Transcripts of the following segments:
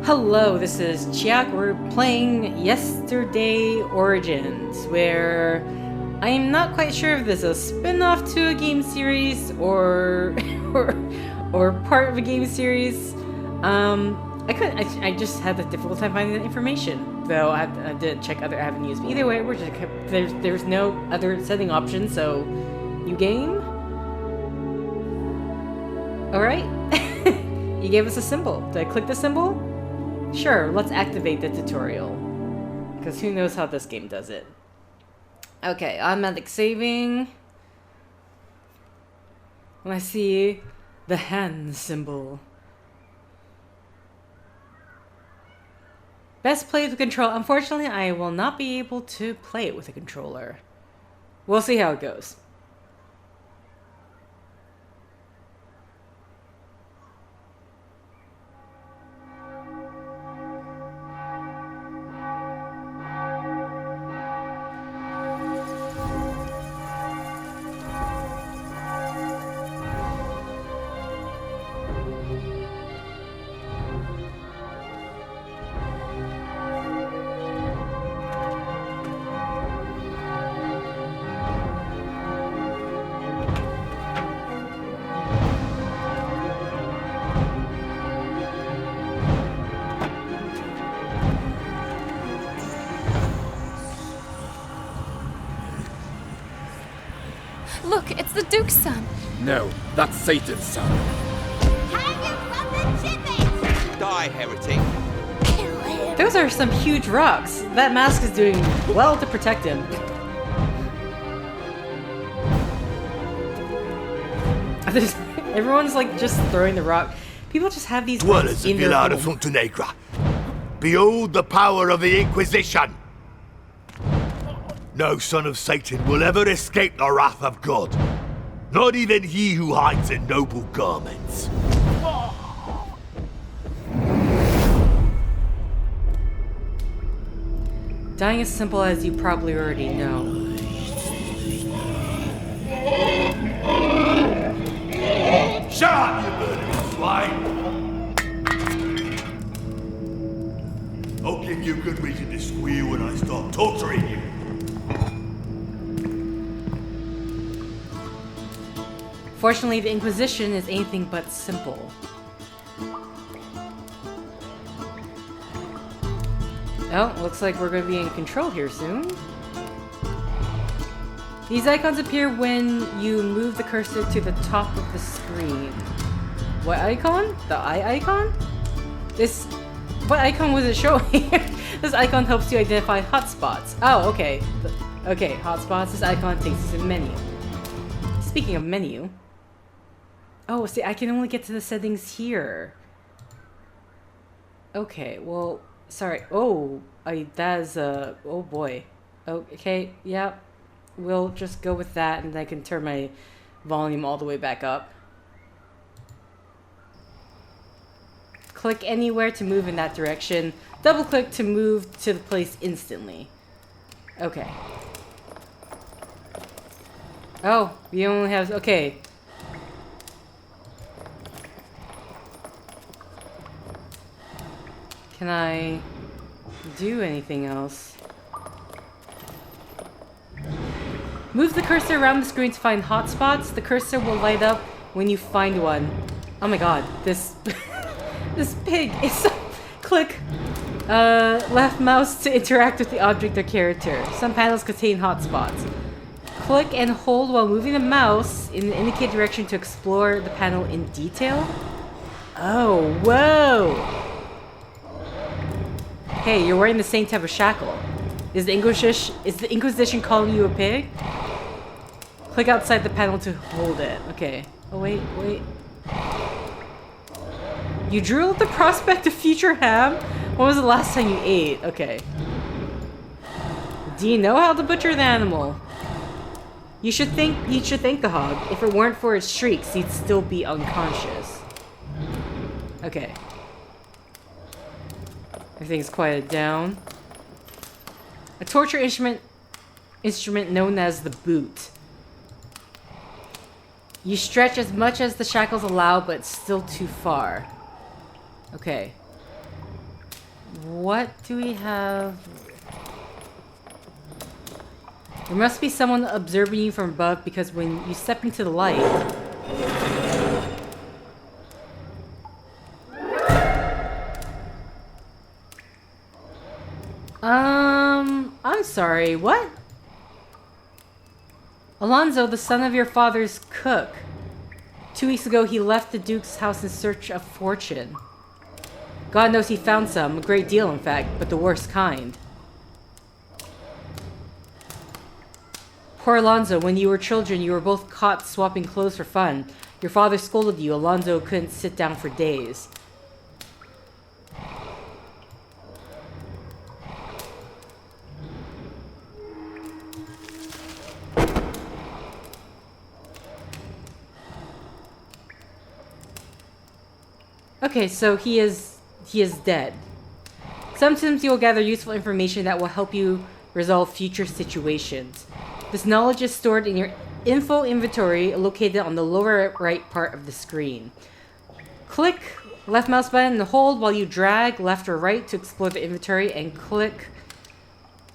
Hello, this is Chiak. We're playing Yesterday Origins, where I'm not quite sure if this is a spin-off to a game series or or part of a game series. I just had a difficult time finding that information, though I did check other avenues. But either way, we're just there's no other setting option, so you game. All right, you gave us a symbol. Did I click the symbol? Sure, let's activate the tutorial. Because who knows how this game does it. Okay, automatic saving. When I see the hand symbol. Best play with the control. Unfortunately, I will not be able to play it with a controller. We'll see how it goes. Look, it's the Duke's son. No, that's Satan's son. Hang him from the gibbet! Die, heretic. Kill him! Those are some huge rocks. That mask is doing well to protect him. Everyone's like just throwing the rock. People just have these Dwellers in of their Villada home. Fontenegra, behold the power of the Inquisition! No son of Satan will ever escape the wrath of God. Not even he who hides in noble garments. Dying is simple, as you probably already know. Shut up, you murdering swine! I'll give you good reason to squeal when I start torturing you. Fortunately, the Inquisition is anything but simple. Oh, looks like we're going to be in control here soon. These icons appear when you move the cursor to the top of the screen. What icon? The eye icon? What icon was it showing? This icon helps you identify hotspots. Oh, okay. Okay, hotspots. This icon takes us to the menu. Speaking of menu... Oh, see, I can only get to the settings here. Okay, well, sorry. Oh, oh boy. Okay, yeah. We'll just go with that, and I can turn my volume all the way back up. Click anywhere to move in that direction. Double click to move to the place instantly. Okay. Oh, we only have... Okay. Can I do anything else? Move the cursor around the screen to find hotspots. The cursor will light up when you find one. Oh my god, this this pig is so... Click left mouse to interact with the object or character. Some panels contain hotspots. Click and hold while moving the mouse in the indicated direction to explore the panel in detail. Oh, whoa! Hey, you're wearing the same type of shackle. Is the Inquisition calling you a pig? Click outside the panel to hold it. Okay. Oh, wait. You drew up the prospect of future ham? When was the last time you ate? Okay. Do you know how to butcher the animal? You should thank the hog. If it weren't for its shrieks, he'd still be unconscious. Okay. Everything's quieted down. A torture instrument known as the boot. You stretch as much as the shackles allow, but still too far. Okay. What do we have? There must be someone observing you from above because when you step into the light... I'm sorry, what? Alonso, the son of your father's cook. 2 weeks ago, he left the Duke's house in search of fortune. God knows he found some, a great deal in fact, but the worst kind. Poor Alonso, when you were children, you were both caught swapping clothes for fun. Your father scolded you. Alonso couldn't sit down for days. Okay, so he is dead. Sometimes you will gather useful information that will help you resolve future situations. This knowledge is stored in your info inventory located on the lower right part of the screen. Click left mouse button and hold while you drag left or right to explore the inventory, and click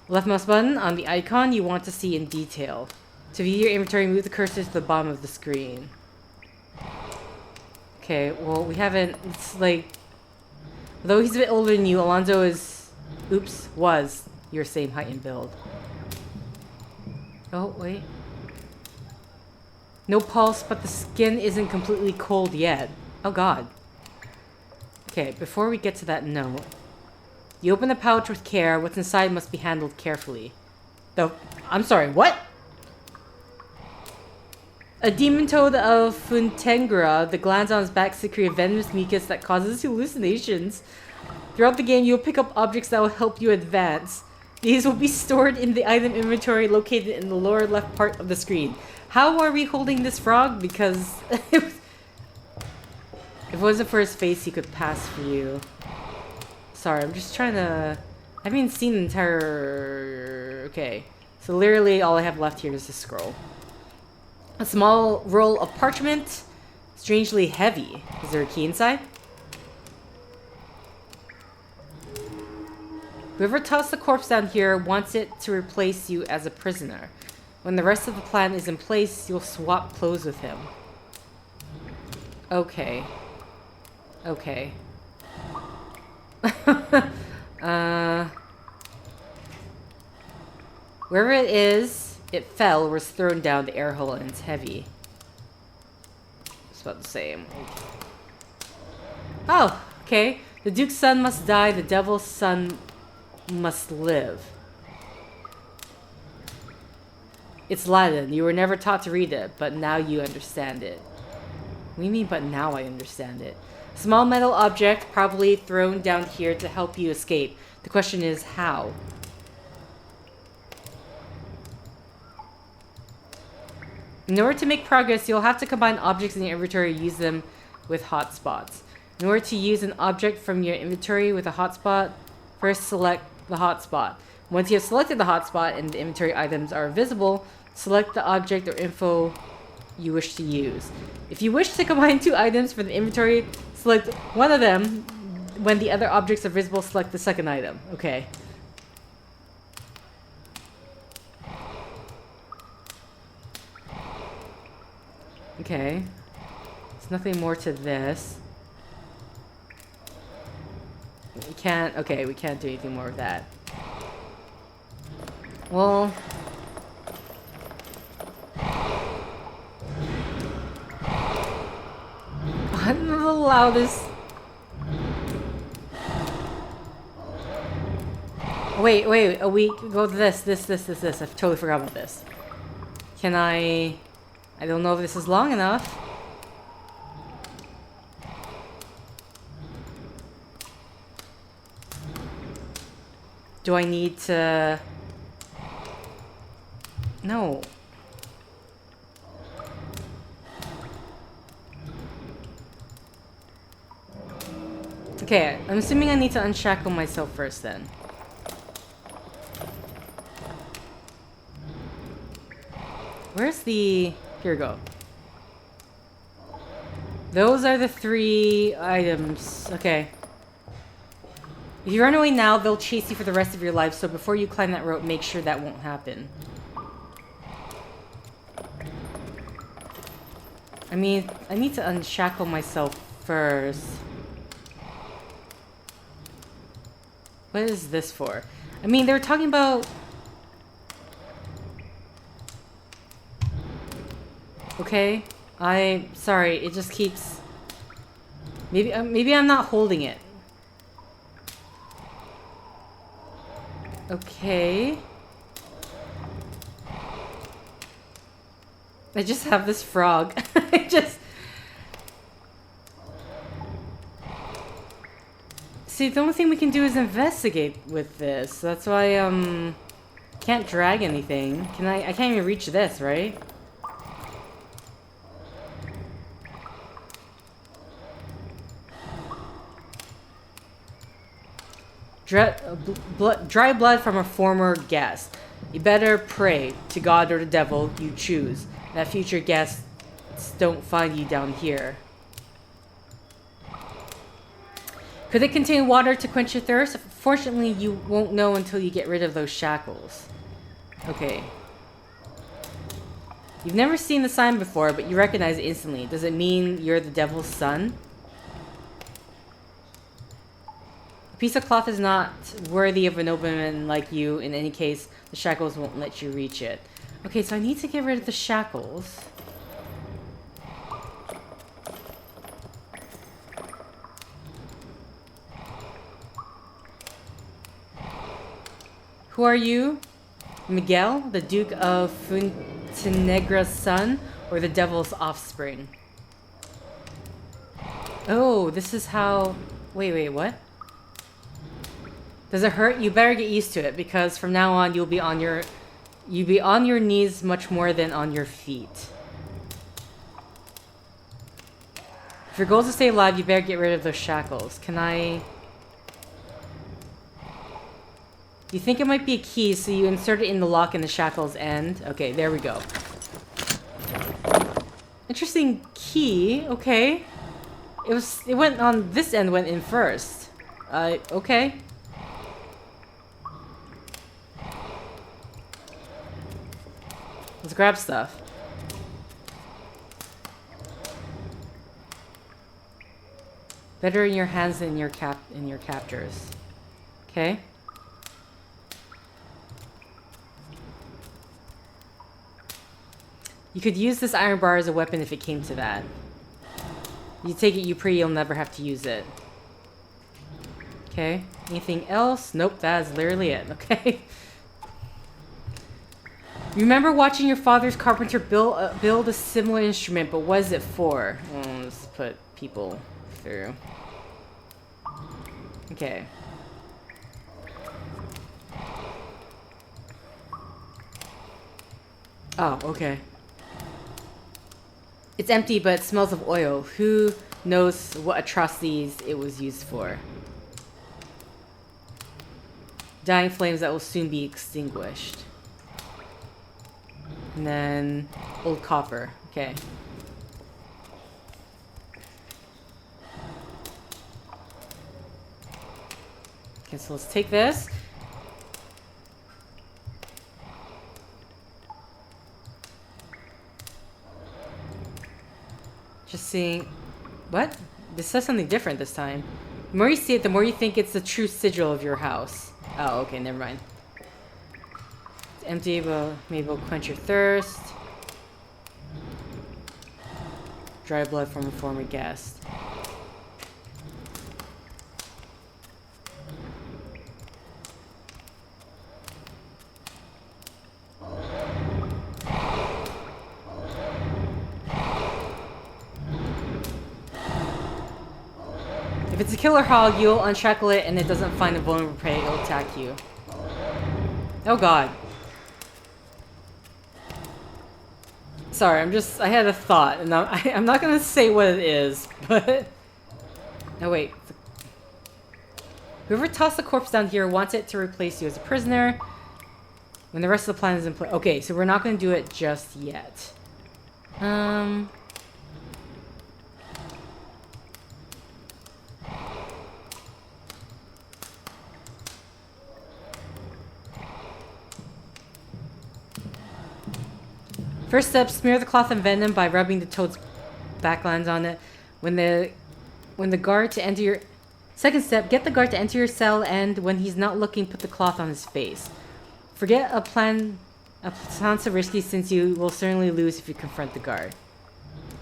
left mouse button on the icon you want to see in detail. To view your inventory, move the cursor to the bottom of the screen. Okay, well, we haven't... It's like... Though he's a bit older than you, Alonso is... Oops, was your same height and build. Oh, wait. No pulse, but the skin isn't completely cold yet. Oh, God. Okay, before we get to that note... You open the pouch with care. What's inside must be handled carefully. Though... I'm sorry, what? A demon toad of Funtengura, the glands on his back secrete a venomous mucus that causes hallucinations. Throughout the game, you'll pick up objects that will help you advance. These will be stored in the item inventory located in the lower left part of the screen. How are we holding this frog? Because if it wasn't for his face, he could pass for you. Sorry, I'm just trying to... I haven't seen the entire... Okay. So literally all I have left here is the scroll. A small roll of parchment. Strangely heavy. Is there a key inside? Whoever tossed the corpse down here wants it to replace you as a prisoner. When the rest of the plan is in place, you'll swap clothes with him. Okay. Okay. Wherever it is... It fell or was thrown down the air hole and it's heavy. It's about the same. Oh, okay. The Duke's son must die, the Devil's son must live. It's Latin. You were never taught to read it, but now you understand it. What do you mean, but now I understand it? Small metal object, probably thrown down here to help you escape. The question is, how? In order to make progress, you'll have to combine objects in your inventory and use them with hotspots. In order to use an object from your inventory with a hotspot, first select the hotspot. Once you have selected the hotspot and the inventory items are visible, select the object or info you wish to use. If you wish to combine two items from the inventory, select one of them. When the other objects are visible, select the second item. Okay. Okay. There's nothing more to this. We can't... Okay, we can't do anything more with that. Well... I'm not allowed this... Wait, we go to this. I totally forgot about this. Can I don't know if this is long enough. Do I need to... No. Okay, I'm assuming I need to unshackle myself first then. Where's the... Here we go. Those are the 3 items. Okay. If you run away now, they'll chase you for the rest of your life, so before you climb that rope, make sure that won't happen. I mean, I need to unshackle myself first. What is this for? I mean, they were talking about... Okay, sorry, it just keeps... Maybe I'm not holding it. Okay. I just have this frog. I just... See, the only thing we can do is investigate with this. That's why, can't drag anything. Can I can't even reach this, right? Dry blood from a former guest. You better pray to God or the devil you choose that future guests don't find you down here. Could it contain water to quench your thirst? Fortunately, you won't know until you get rid of those shackles. Okay. You've never seen the sign before, but you recognize it instantly. Does it mean you're the devil's son? A piece of cloth is not worthy of a nobleman like you. In any case, the shackles won't let you reach it. Okay, so I need to get rid of the shackles. Who are you? Miguel, the Duke of Fuentenegra's son, or the devil's offspring? Oh, this is how... Wait, what? Does it hurt? You better get used to it, because from now on you'll be on your knees much more than on your feet. If your goal is to stay alive, you better get rid of those shackles. Can I... You think it might be a key, so you insert it in the lock and the shackles end. Okay, there we go. Interesting key. Okay. It went on this end, went in first. Okay. Let's grab stuff. Better in your hands than in your captors. Okay. You could use this iron bar as a weapon if it came to that. You take it, you pray you'll never have to use it. Okay. Anything else? Nope, that is literally it. Okay. Remember watching your father's carpenter build a similar instrument, but what is it for? Let's put people through. Okay. Oh, okay. It's empty, but it smells of oil. Who knows what atrocities it was used for? Dying flames that will soon be extinguished. And then old copper. Okay. Okay, so let's take this. Just seeing... What? This says something different this time. The more you see it, the more you think it's the true sigil of your house. Oh, okay, never mind. It's empty, but maybe it'll quench your thirst. Dry blood from a former guest. If it's a killer hog, you'll unshackle it and it doesn't find a vulnerable prey, it'll attack you. Oh god. Sorry, I had a thought, and I'm not gonna say what it is, but... Oh wait. Whoever tossed the corpse down here wants it to replace you as a prisoner when the rest of the plan is in place. Okay, so we're not gonna do it just yet. First step, smear the cloth in venom by rubbing the toad's backlines on it. When the guard to enter your... Second step, get the guard to enter your cell, and when he's not looking, put the cloth on his face. Forget a plan... sounds so risky since you will certainly lose if you confront the guard.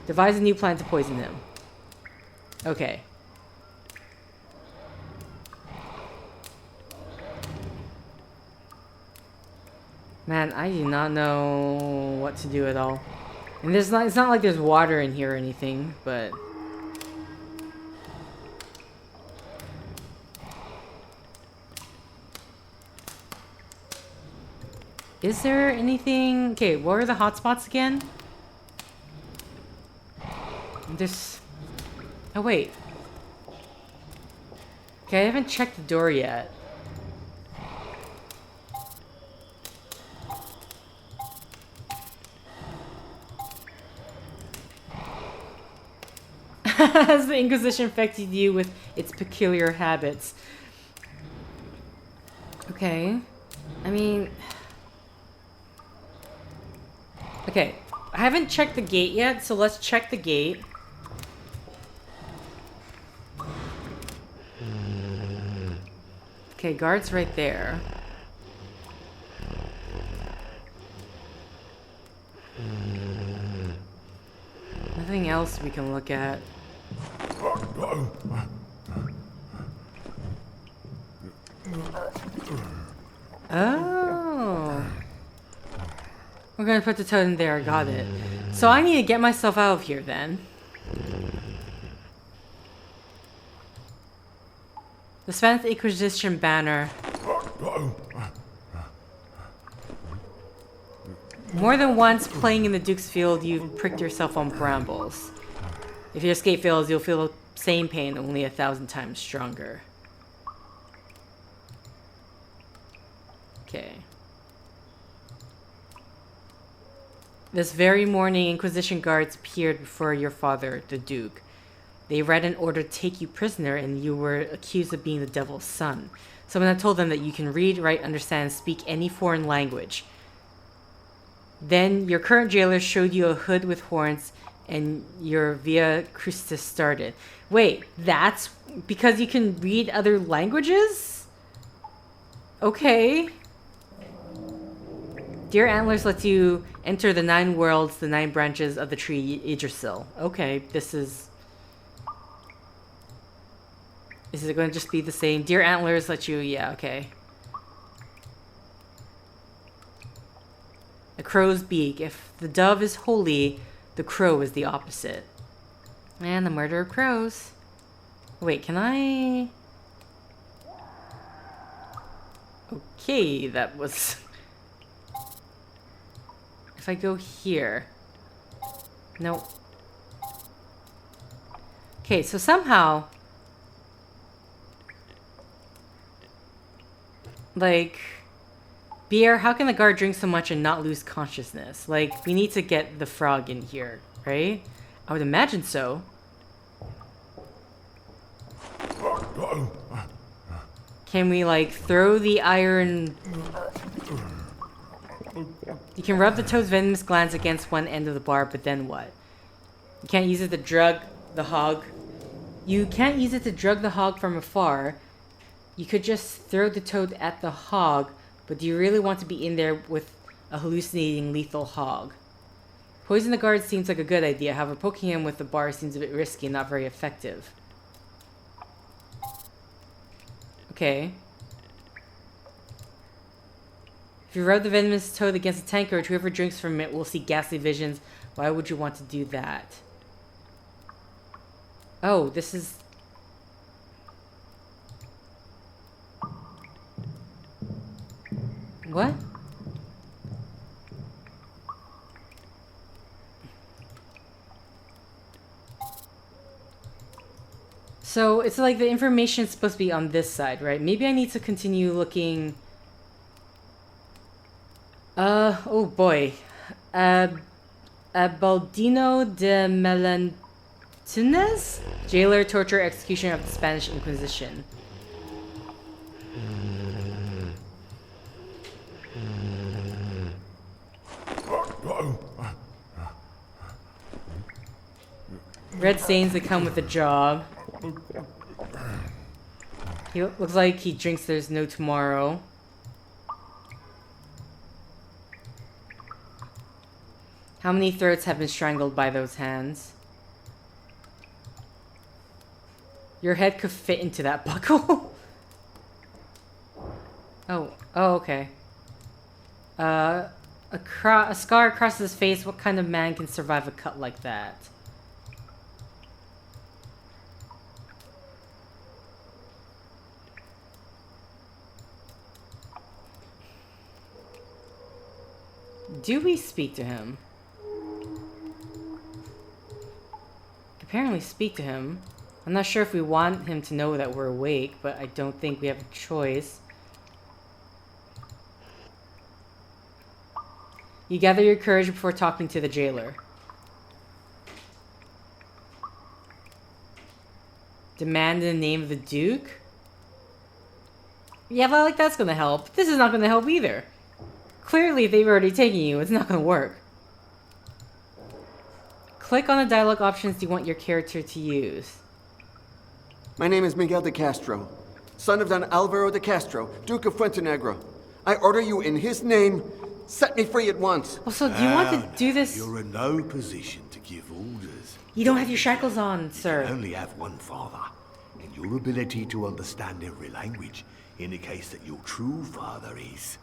Devise a new plan to poison him. Okay. Man, I do not know what to do at all. And it's not like there's water in here or anything, but... Is there anything... Okay, what are the hotspots again? This... Oh, wait. Okay, I haven't checked the door yet. Has the Inquisition affected you with its peculiar habits? Okay. I mean... Okay. I haven't checked the gate yet, so let's check the gate. Okay, guard's right there. Nothing else we can look at. Oh. We're gonna put the toad in there, got it. So I need to get myself out of here then. The Spanish Inquisition banner. More than once playing in the Duke's field, you've pricked yourself on brambles. If your escape fails, you'll feel the same pain, only 1,000 times stronger. Okay. This very morning, Inquisition guards appeared before your father, the Duke. They read an order to take you prisoner, and you were accused of being the devil's son. Someone had told them that you can read, write, understand, and speak any foreign language. Then your current jailer showed you a hood with horns, and your Via Crucis started. Wait, that's because you can read other languages? Okay. Dear Antlers lets you enter the 9 worlds, the 9 branches of the tree Yggdrasil. Okay, this is... Is it going to just be the same? Dear Antlers let you... Yeah, okay. A crow's beak. If the dove is holy, the crow is the opposite. And the murder of crows. Wait, can I... Okay, that was... If I go here... Nope. Okay, so somehow... Like... Beer, how can the guard drink so much and not lose consciousness? Like, we need to get the frog in here, right? I would imagine so. Can we, like, throw the iron... You can rub the toad's venomous glands against one end of the bar, but then what? You can't use it to drug the hog. You can't use it to drug the hog from afar. You could just throw the toad at the hog, but do you really want to be in there with a hallucinating lethal hog? Poison the guard seems like a good idea, however poking him with the bar seems a bit risky and not very effective. Okay. If you rub the venomous toad against a tankard, whoever drinks from it will see ghastly visions. Why would you want to do that? Oh, this is... What? So, it's like the information is supposed to be on this side, right? Maybe I need to continue looking... oh boy. Baldino de Melantines? Jailer, torture, executioner of the Spanish Inquisition. Red stains that come with the job. He looks like he drinks there's no tomorrow. How many throats have been strangled by those hands? Your head could fit into that buckle. Oh, okay. A scar across his face. What kind of man can survive a cut like that? Do we speak to him? Apparently speak to him. I'm not sure if we want him to know that we're awake, but I don't think we have a choice. You gather your courage before talking to the jailer. Demand in the name of the Duke? Yeah, but like that's gonna help. This is not gonna help either. Clearly, they've already taken you. It's not gonna work. Click on the dialogue options you want your character to use. My name is Miguel de Castro, son of Don Alvaro de Castro, Duke of Fuentenegra. I order you in his name, set me free at once. Also, do you want to do this? You're in no position to give orders. You don't have your shackles on, You sir. only have one father, and your ability to understand every language indicates that your true father is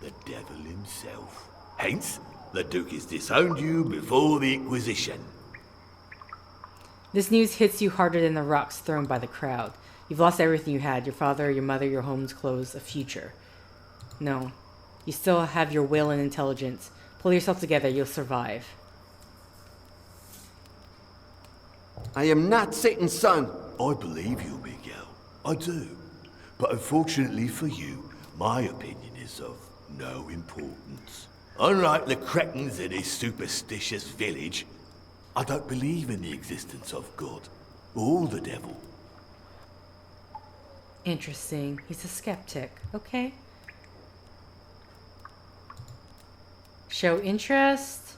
the devil himself. Hence, the Duke has disowned you before the Inquisition. This news hits you harder than the rocks thrown by the crowd. You've lost everything you had. Your father, your mother, your home's clothes, a future. No. You still have your will and intelligence. Pull yourself together, you'll survive. I am not Satan's son. I believe you, Miguel. I do. But unfortunately for you, my opinion is of no importance. Unlike the cretins in this superstitious village, I don't believe in the existence of God or the devil. Interesting. He's a skeptic. Okay. Show interest.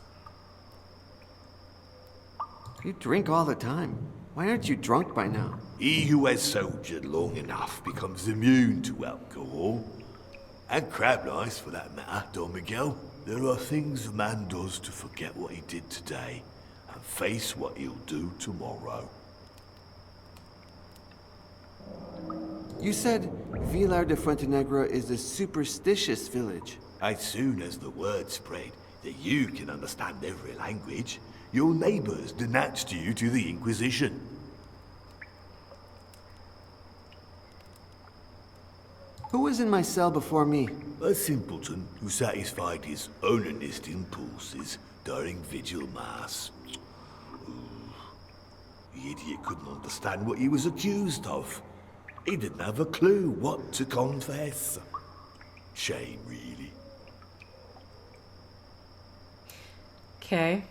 You drink all the time. Why aren't you drunk by now? He who has soldiered long enough becomes immune to alcohol. And crab lice, for that matter, Don Miguel. There are things a man does to forget what he did today and face what he'll do tomorrow. You said Vilar de Fuentenegra is a superstitious village. As soon as the word spread that you can understand every language, your neighbors denounced you to the Inquisition. Who was in my cell before me? A simpleton who satisfied his onanist impulses during vigil mass. The idiot couldn't understand what he was accused of. He didn't have a clue what to confess. Shame, really. Okay.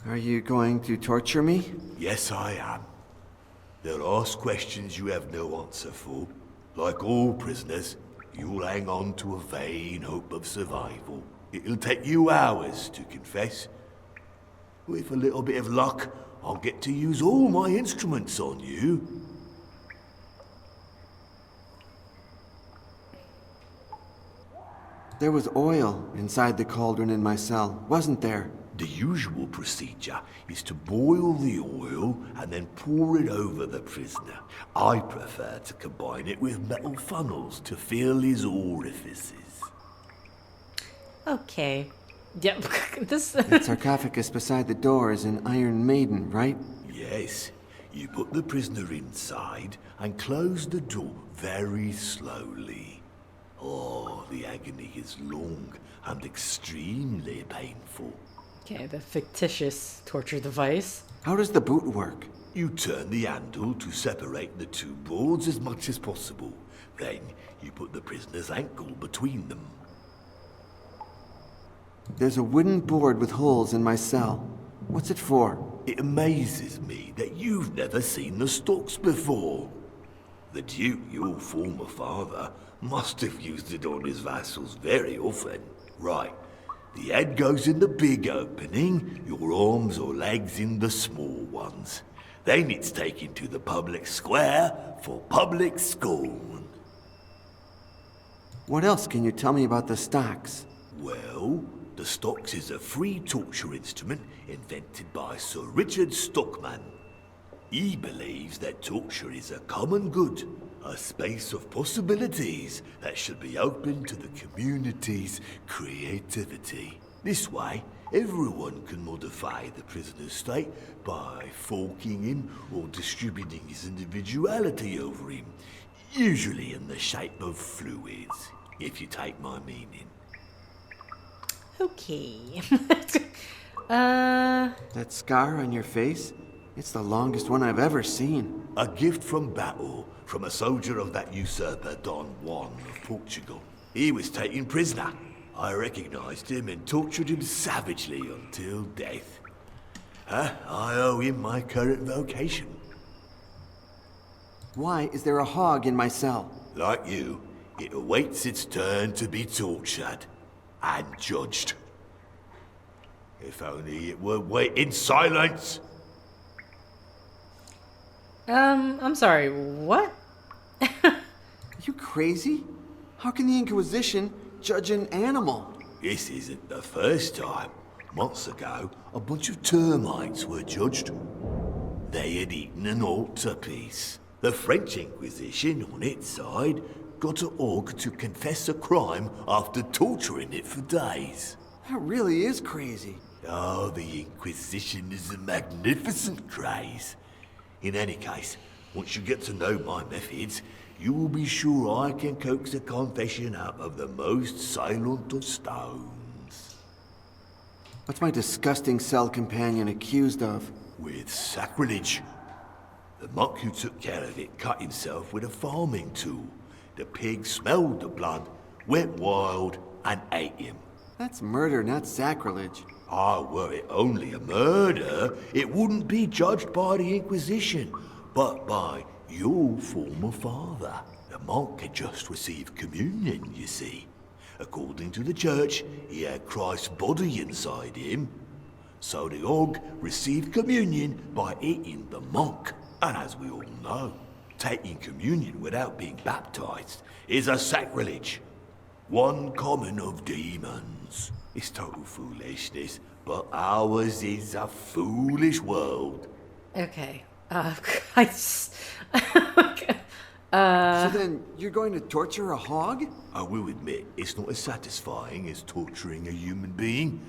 Are you going to torture me? Yes, I am. They'll ask questions you have no answer for. Like all prisoners, you'll hang on to a vain hope of survival. It'll take you hours to confess. With a little bit of luck, I'll get to use all my instruments on you. There was oil inside the cauldron in my cell, wasn't there? The usual procedure is to boil the oil and then pour it over the prisoner. I prefer to combine it with metal funnels to fill his orifices. Okay. Yeah, this... That sarcophagus beside the door is an Iron Maiden, right? Yes, you put the prisoner inside and close the door very slowly. Oh, the agony is long and extremely painful. Okay, the fictitious torture device. How does the boot work? You turn the handle to separate the two boards as much as possible. Then you put the prisoner's ankle between them. There's a wooden board with holes in my cell. What's it for? It amazes me that you've never seen the stalks before. The Duke, your former father, must have used it on his vassals very often. Right, The head goes in the big opening, your arms or legs in the small ones. Then it's taken to the public square for public scorn. What else can you tell me about the stocks? Well, the stocks is a free torture instrument invented by Sir Richard Stockman. He believes that torture is a common good, a space of possibilities that should be open to the community's creativity. This way, everyone can modify the prisoner's state by forking him or distributing his individuality over him, usually in the shape of fluids, if you take my meaning. Okay. That scar on your face? It's the longest one I've ever seen. A gift from battle from a soldier of that usurper Don Juan of Portugal. He was taken prisoner. I recognized him and tortured him savagely until death. I owe him my current vocation. Why is there a hog in my cell? Like you, it awaits its turn to be tortured and judged. If only it would wait in silence. I'm sorry, what? Are you crazy? How can the Inquisition judge an animal? This isn't the first time. Months ago, a bunch of termites were judged. They had eaten an altarpiece. The French Inquisition, on its side, got a hog to confess a crime after torturing it for days. That really is crazy. Oh, the Inquisition is a magnificent craze. In any case, once you get to know my methods, you will be sure I can coax a confession out of the most silent of stones. What's my disgusting cell companion accused of? With sacrilege. The monk who took care of it cut himself with a farming tool. The pig smelled the blood, went wild, and ate him. That's murder, not sacrilege. Were it only a murder, it wouldn't be judged by the Inquisition, but by your former father. The monk had just received communion, you see. According to the church, he had Christ's body inside him. So the hog received communion by eating the monk. And as we all know, taking communion without being baptized is a sacrilege. One common of demons. It's total foolishness, but ours is a foolish world. Okay. I just... So then, you're going to torture a hog? I will admit, it's not as satisfying as torturing a human being,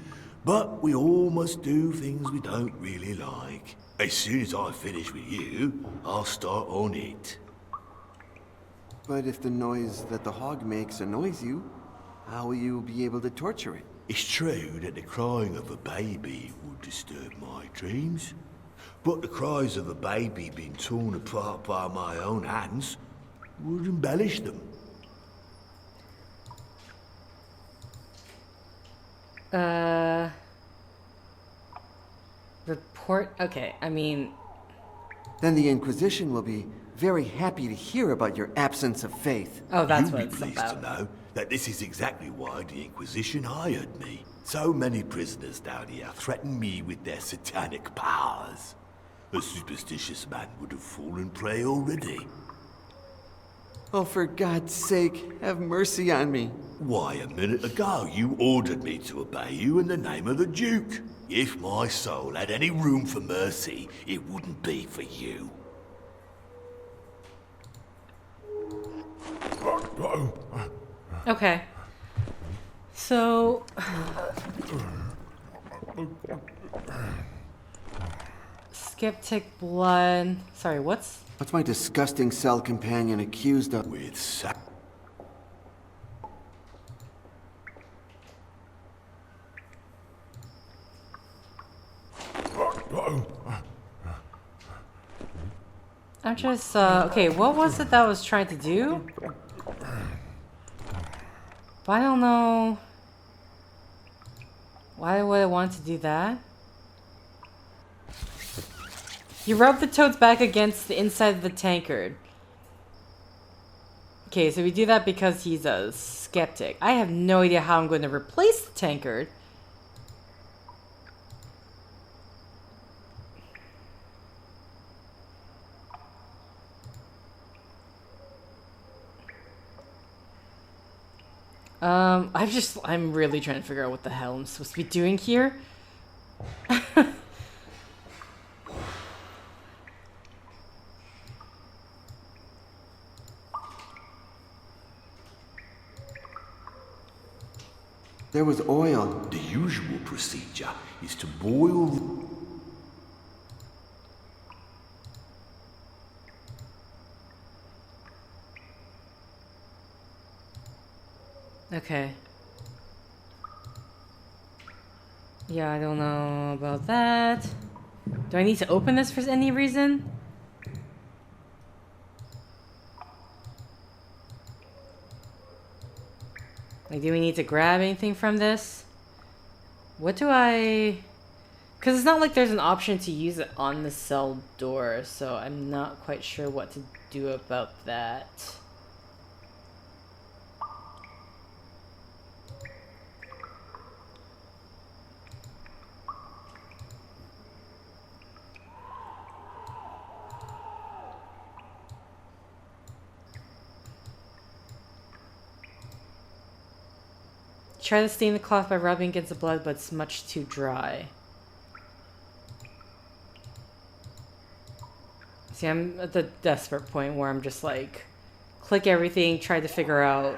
but we all must do things we don't really like. As soon as I finish with you, I'll start on it. But if the noise that the hog makes annoys you, how will you be able to torture it? It's true that the crying of a baby would disturb my dreams, but the cries of a baby being torn apart by my own hands would embellish them. Report? Okay, I mean... Then the Inquisition will be very happy to hear about your absence of faith. Oh, that's You'll what be it's pleased about. to know that this is exactly why the Inquisition hired me. So many prisoners down here threaten me with their satanic powers. A superstitious man would have fallen prey already. Oh, for God's sake, have mercy on me. Why, a minute ago you ordered me to obey you in the name of the Duke. If my soul had any room for mercy, it wouldn't be for you. Okay. So... Skeptic blood... Sorry, what's... What's my disgusting cell companion accused of? With I'm just, okay, what was it that I was trying to do? But I don't know... Why would I want to do that? You rub the toads back against the inside of the tankard. Okay, so we do that because he's a skeptic. I have no idea how I'm going to replace the tankard. I'm really trying to figure out what the hell I'm supposed to be doing here. There was oil. The usual procedure is to boil. Okay. Yeah, I don't know about that. Do I need to open this for any reason? Like, do we need to grab anything from this? What do I... Because it's not like there's an option to use it on the cell door, so I'm not quite sure what to do about that. Try to stain the cloth by rubbing against the blood, but it's much too dry. See, I'm at the desperate point where I'm just like, click everything, try to figure out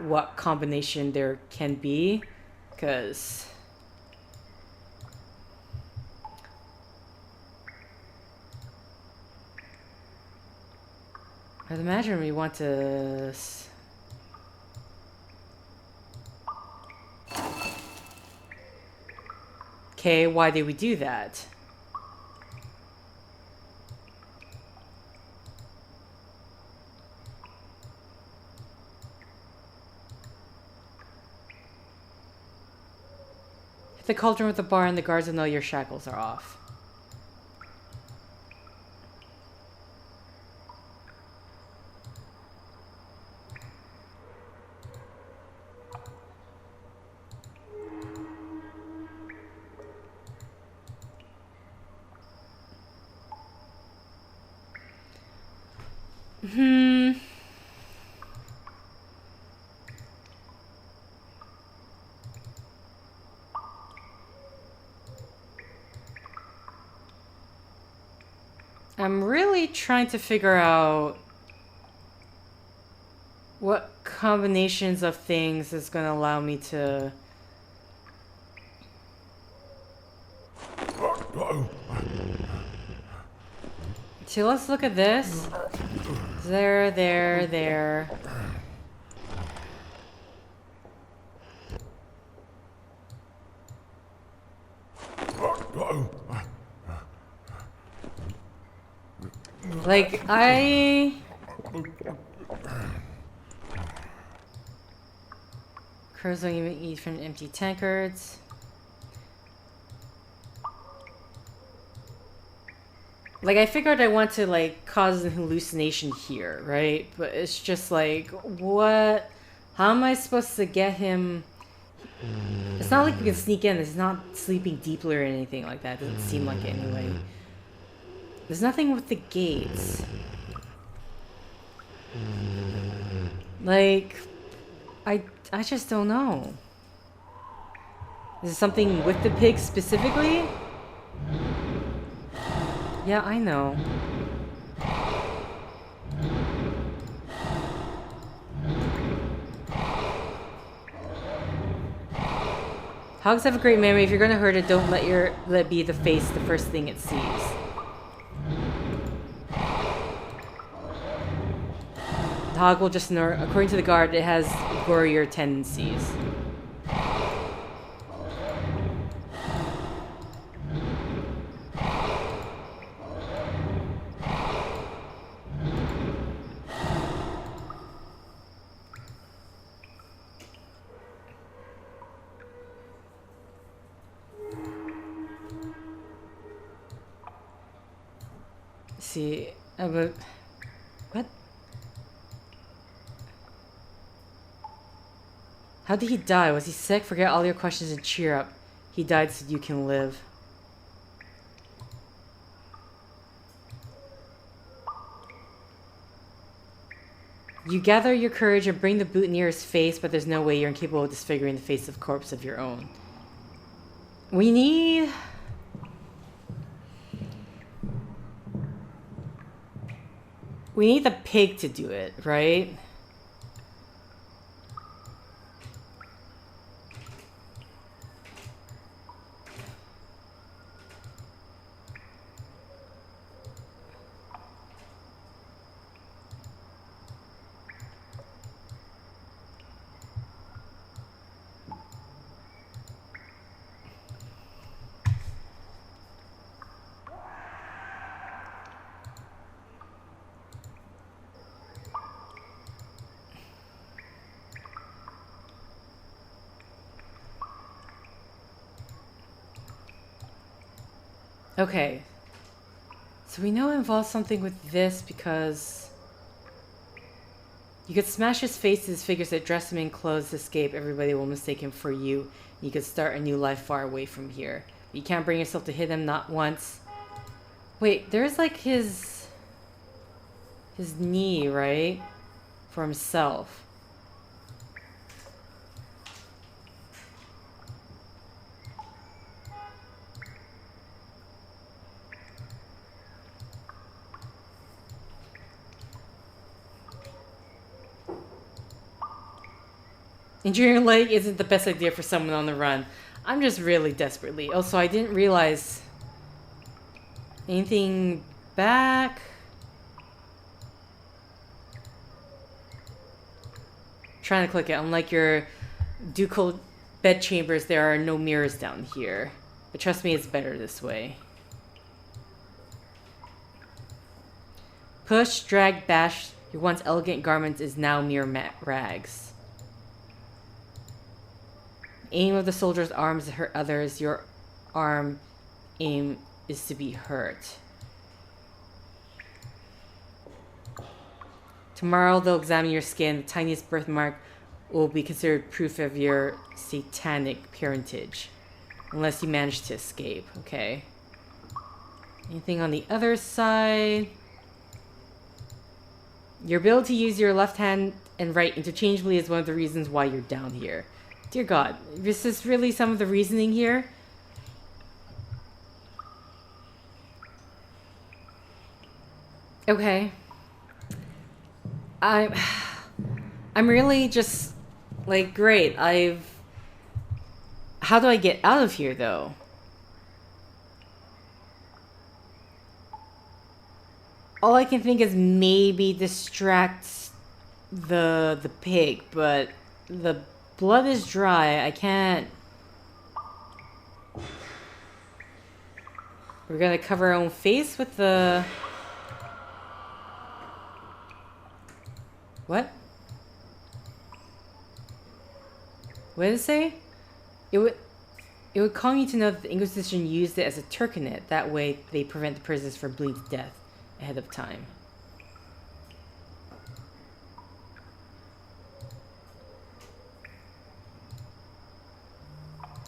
what combination there can be, because... I'd imagine we want to... Okay, why did we do that? Hit the cauldron with the bar and the guards will know your shackles are off. I'm really trying to figure out what combinations of things is going to allow me to... So let's look at this. There. Like, Crows don't even eat from empty tankards. Like, I figured I want to, like, cause an hallucination here, right? But it's just like, what? How am I supposed to get him... It's not like we can sneak in. It's not sleeping deeply or anything like that. It doesn't seem like it anyway. There's nothing with the gates. Like, I just don't know. Is it something with the pig specifically? Yeah, I know. Hogs have a great memory. If you're gonna hurt it, don't let it be the face the first thing it sees. The hog will just snort. According to the guard, it has gorier tendencies. See, but what? How did he die? Was he sick? Forget all your questions and cheer up. He died so you can live. You gather your courage and bring the boot near his face, but there's no way you're incapable of disfiguring the face of corpse of your own. We need... We need the pig to do it, right? Okay. So we know it involves something with this because... You could smash his face to his figures that dress him in clothes to escape. Everybody will mistake him for you. You could start a new life far away from here. You can't bring yourself to hit him, not once. Wait, there's like his knee, right? For himself. Injuring your leg isn't the best idea for someone on the run. I'm just really desperately. Also, I didn't realize anything back. Trying to click it. Unlike your ducal bed chambers, there are no mirrors down here. But trust me, it's better this way. Push, drag, bash. Your once elegant garments is now mere rags. Aim of the soldier's arms to hurt others. Your arm aim is to be hurt. Tomorrow they'll examine your skin. The tiniest birthmark will be considered proof of your satanic parentage. Unless you manage to escape. Okay. Anything on the other side? Your ability to use your left hand and right interchangeably is one of the reasons why you're down here. Dear God, this is really some of the reasoning here? Okay. I'm really just like, great. How do I get out of here though? All I can think is maybe distract the pig, but the blood is dry. I can't. We're gonna cover our own face with the... What? What did it say? It would calm you to know that the Inquisition used it as a tourniquet. That way they prevent the prisoners from bleeding to death ahead of time.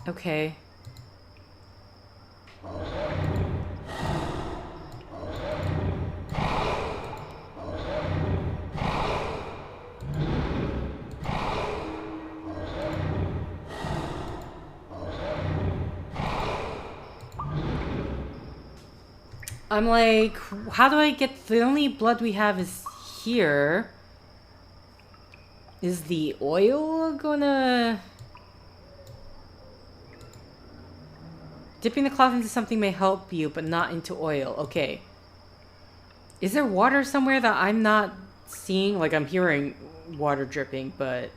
Okay. I'm like, how do I get... The only blood we have is here. Is the oil gonna... Dipping the cloth into something may help you, but not into oil. Okay. Is there water somewhere that I'm not seeing? Like, I'm hearing water dripping, but...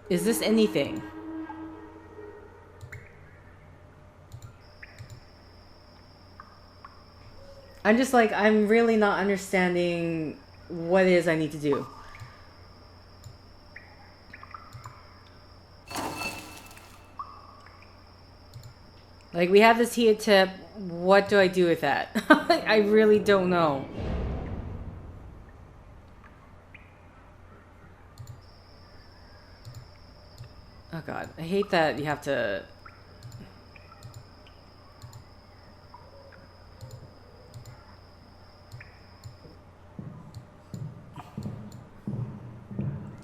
Is this anything? I'm just like, I'm really not understanding what it is I need to do. Like, we have this heated tip. What do I do with that? I really don't know. Oh god, I hate that you have to...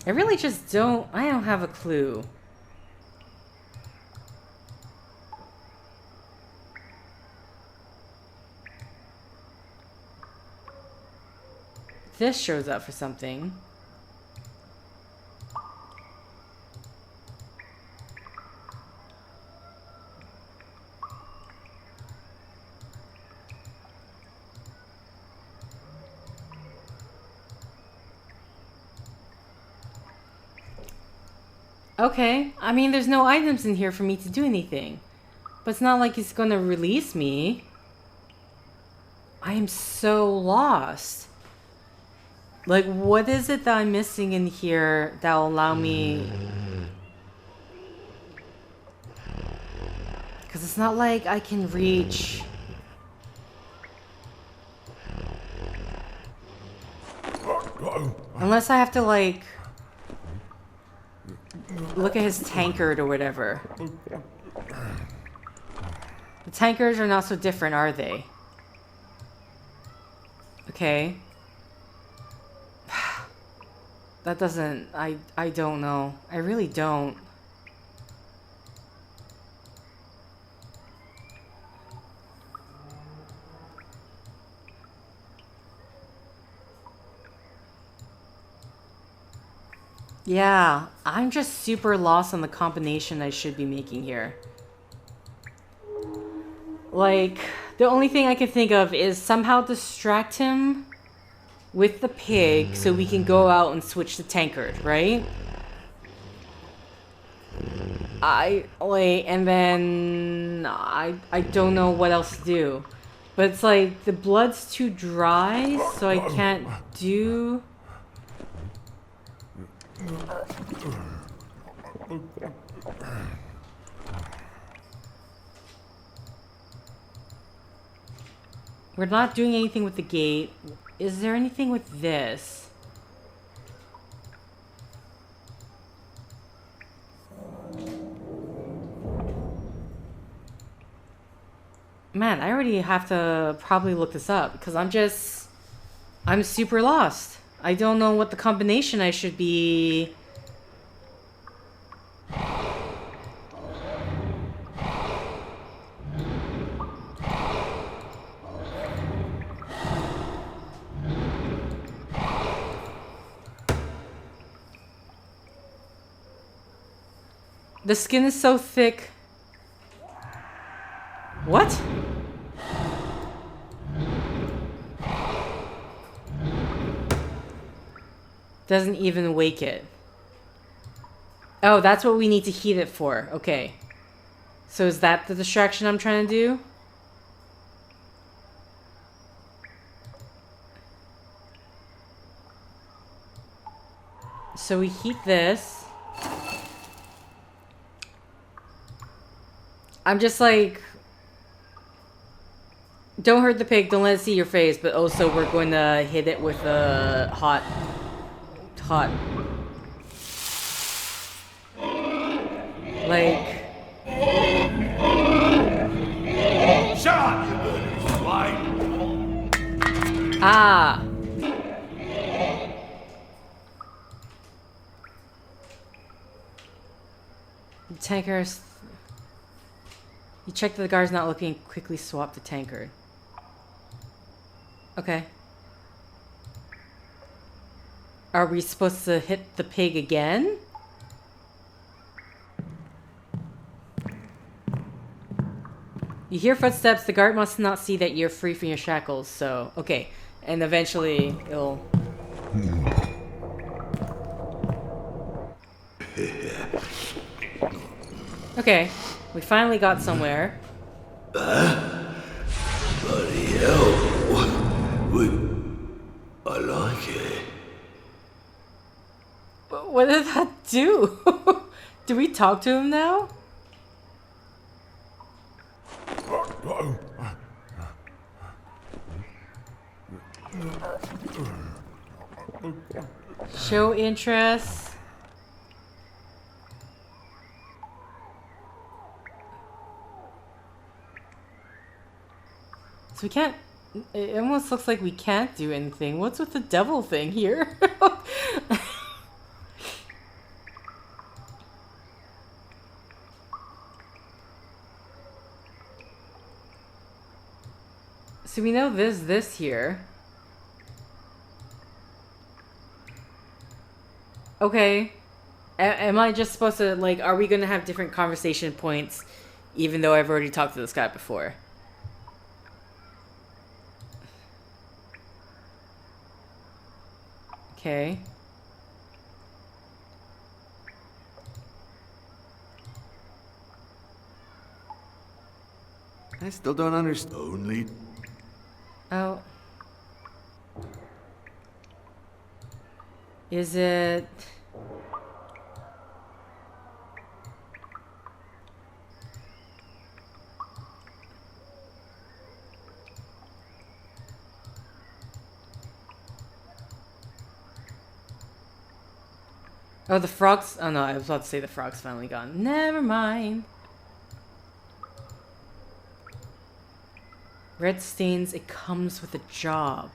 I really just don't... I don't have a clue. This shows up for something. Okay, I mean, there's no items in here for me to do anything. But it's not like he's gonna release me. I am so lost. Like, what is it that I'm missing in here that will allow me... Because it's not like I can reach... Unless I have to, like... look at his tankard or whatever. The tankards are not so different, are they? Okay. That doesn't... I don't know. I really don't. Yeah, I'm just super lost on the combination I should be making here. Like, the only thing I can think of is somehow distract him with the pig so we can go out and switch the tankard, right? And then I don't know what else to do. But it's like the blood's too dry, so I can't do... We're not doing anything with the gate. Is there anything with this? Man, I already have to probably look this up because I'm super lost. I don't know what the combination I should be... The skin is so thick. What? Doesn't even wake it. Oh, that's what we need to heat it for. Okay. So is that the distraction I'm trying to do? So we heat this. I'm just like... Don't hurt the pig, don't let it see your face, but also we're going to hit it with a hot... Like... Shut up, you murderous swine! Ah! The tankers... You check that the guard's not looking, quickly swap the tankard. Okay. Are we supposed to hit the pig again? You hear footsteps, the guard must not see that you're free from your shackles, so... Okay. And eventually, it'll... Okay. We finally got somewhere. Bloody hell. I like it. What did that do? Do we talk to him now? Show interest. So we can't... It almost looks like we can't do anything. What's with the devil thing here? So we know there's this here. Okay. Am I just supposed to, like, are we gonna have different conversation points even though I've already talked to this guy before? Okay. I still don't understand. Only Oh. Is it... Oh, the frogs... Oh no, I was about to say the frog's finally gone. Never mind. Red stains, it comes with a job.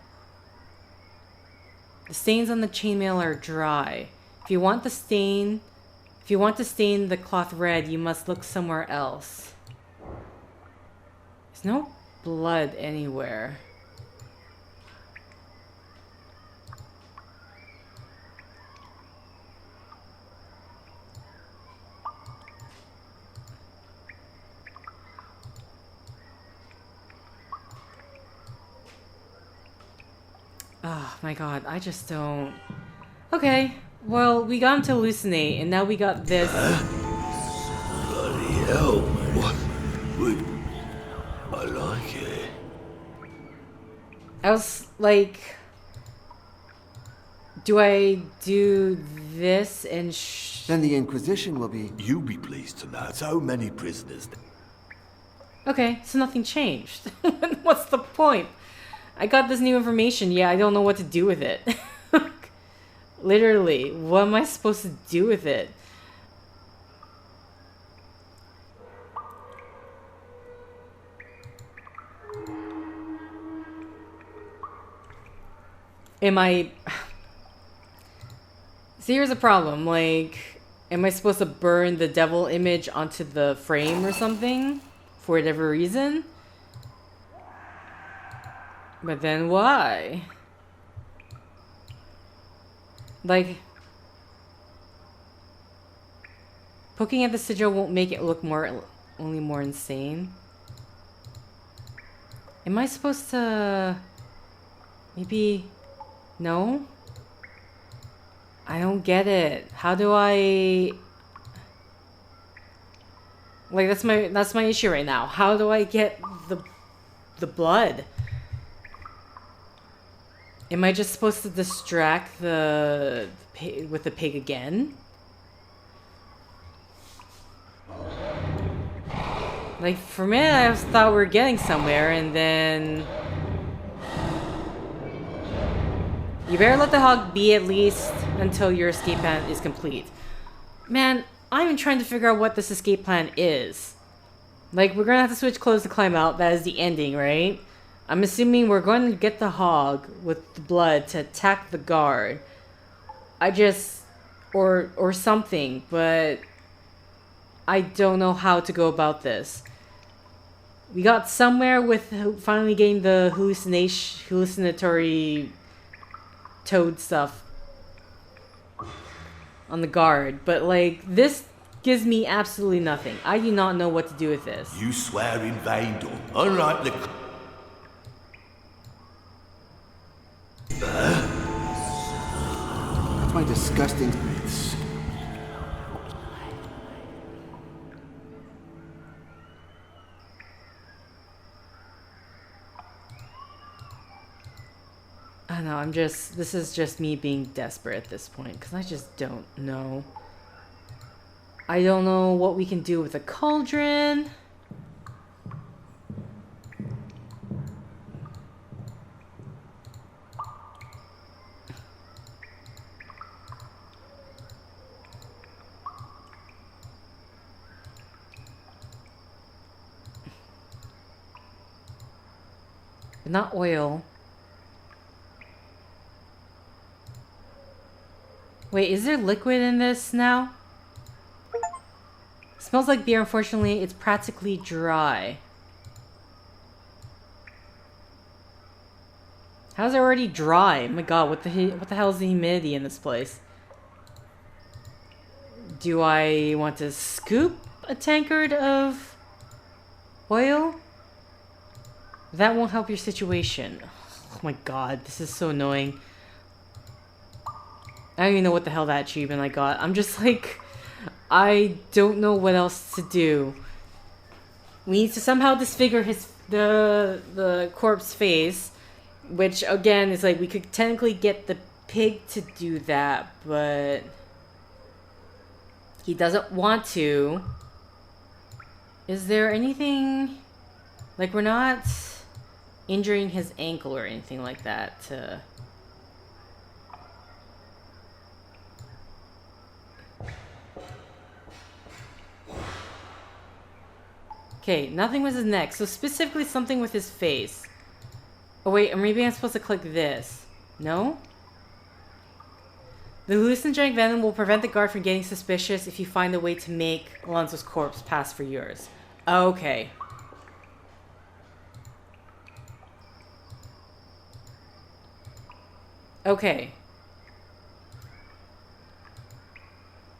The stains on the chainmail are dry. If you want to stain the cloth red, you must look somewhere else. There's no blood anywhere. Oh my god, I just don't... Okay, well, we got him to hallucinate, and now we got this. bloody hell, man. Wait, I like it. I was like... Do I do this and Then the Inquisition will be... You'll be pleased to know so many prisoners. Okay, so nothing changed. What's the point? I got this new information, yeah, I don't know what to do with it. Literally, what am I supposed to do with it? Am I... So here's a problem, like... Am I supposed to burn the devil image onto the frame or something? For whatever reason? But then why? Like... Poking at the sigil won't make it look only more insane. Am I supposed to... Maybe... No? I don't get it. How do I... Like, that's my issue right now. How do I get the blood? Am I just supposed to distract with the pig again? Like, for a minute I just thought we were getting somewhere, and then... You better let the hog be at least until your escape plan is complete. Man, I'm even trying to figure out what this escape plan is. Like, we're gonna have to switch clothes to climb out. That is the ending, right? I'm assuming we're going to get the hog with the blood to attack the guard. I just... Or something, but... I don't know how to go about this. We got somewhere with finally getting the hallucinatory toad stuff on the guard, but like, this gives me absolutely nothing. I do not know what to do with this. You swear in vain, Dawn. Unlike the... That's my disgusting... I don't know, I'm just... This is just me being desperate at this point, because I just don't know. I don't know what we can do with a cauldron. But not oil. Wait, is there liquid in this now? Smells like beer. Unfortunately, it's practically dry. How's it already dry? Oh my god, what the hell is the humidity in this place? Do I want to scoop a tankard of oil? That won't help your situation. Oh my god, this is so annoying. I don't even know what the hell that achievement I got. I'm just like, I don't know what else to do. We need to somehow disfigure the corpse face, which again is like we could technically get the pig to do that, but he doesn't want to. Is there anything like we're not injuring his ankle or anything like that to... Okay, nothing with his neck, so specifically something with his face. Oh wait, or maybe I'm supposed to click this. No? The hallucinogenic venom will prevent the guard from getting suspicious if you find a way to make Alonso's corpse pass for yours. Okay. Okay.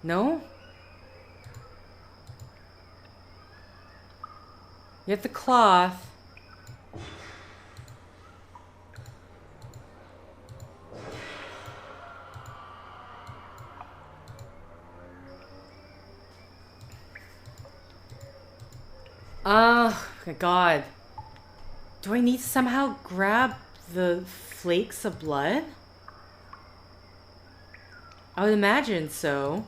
No? You have the cloth. Oh my god. Do I need to somehow grab the flakes of blood? I would imagine so.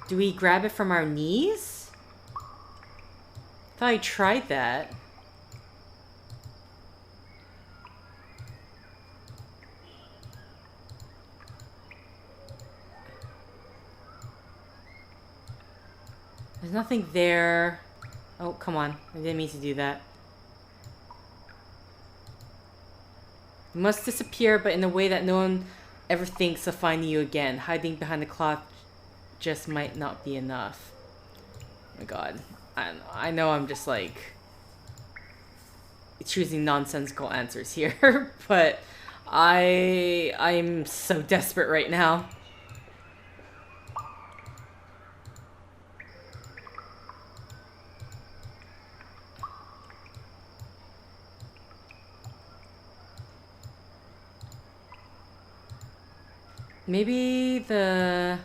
Do we grab it from our knees? I thought I tried that. There's nothing there. Oh, come on. I didn't mean to do that. You must disappear, but in a way that no one ever thinks of finding you again. Hiding behind the cloth just might not be enough. Oh my god. I know I'm just like choosing nonsensical answers here, but I'm so desperate right now. Maybe the...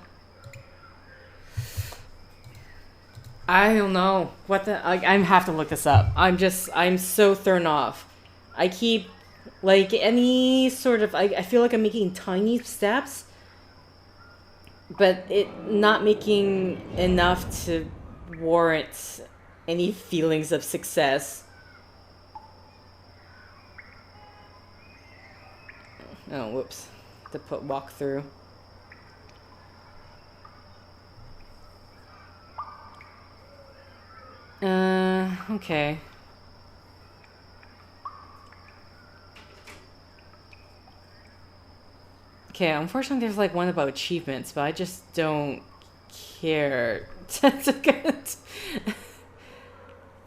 I don't know. What the... I have to look this up. I'm so thrown off. I keep... Like, any sort of... I feel like I'm making tiny steps. But it not making enough to warrant any feelings of success. Oh, whoops. To put walk through. Okay. Okay, unfortunately there's like one about achievements, but I just don't care. That's good.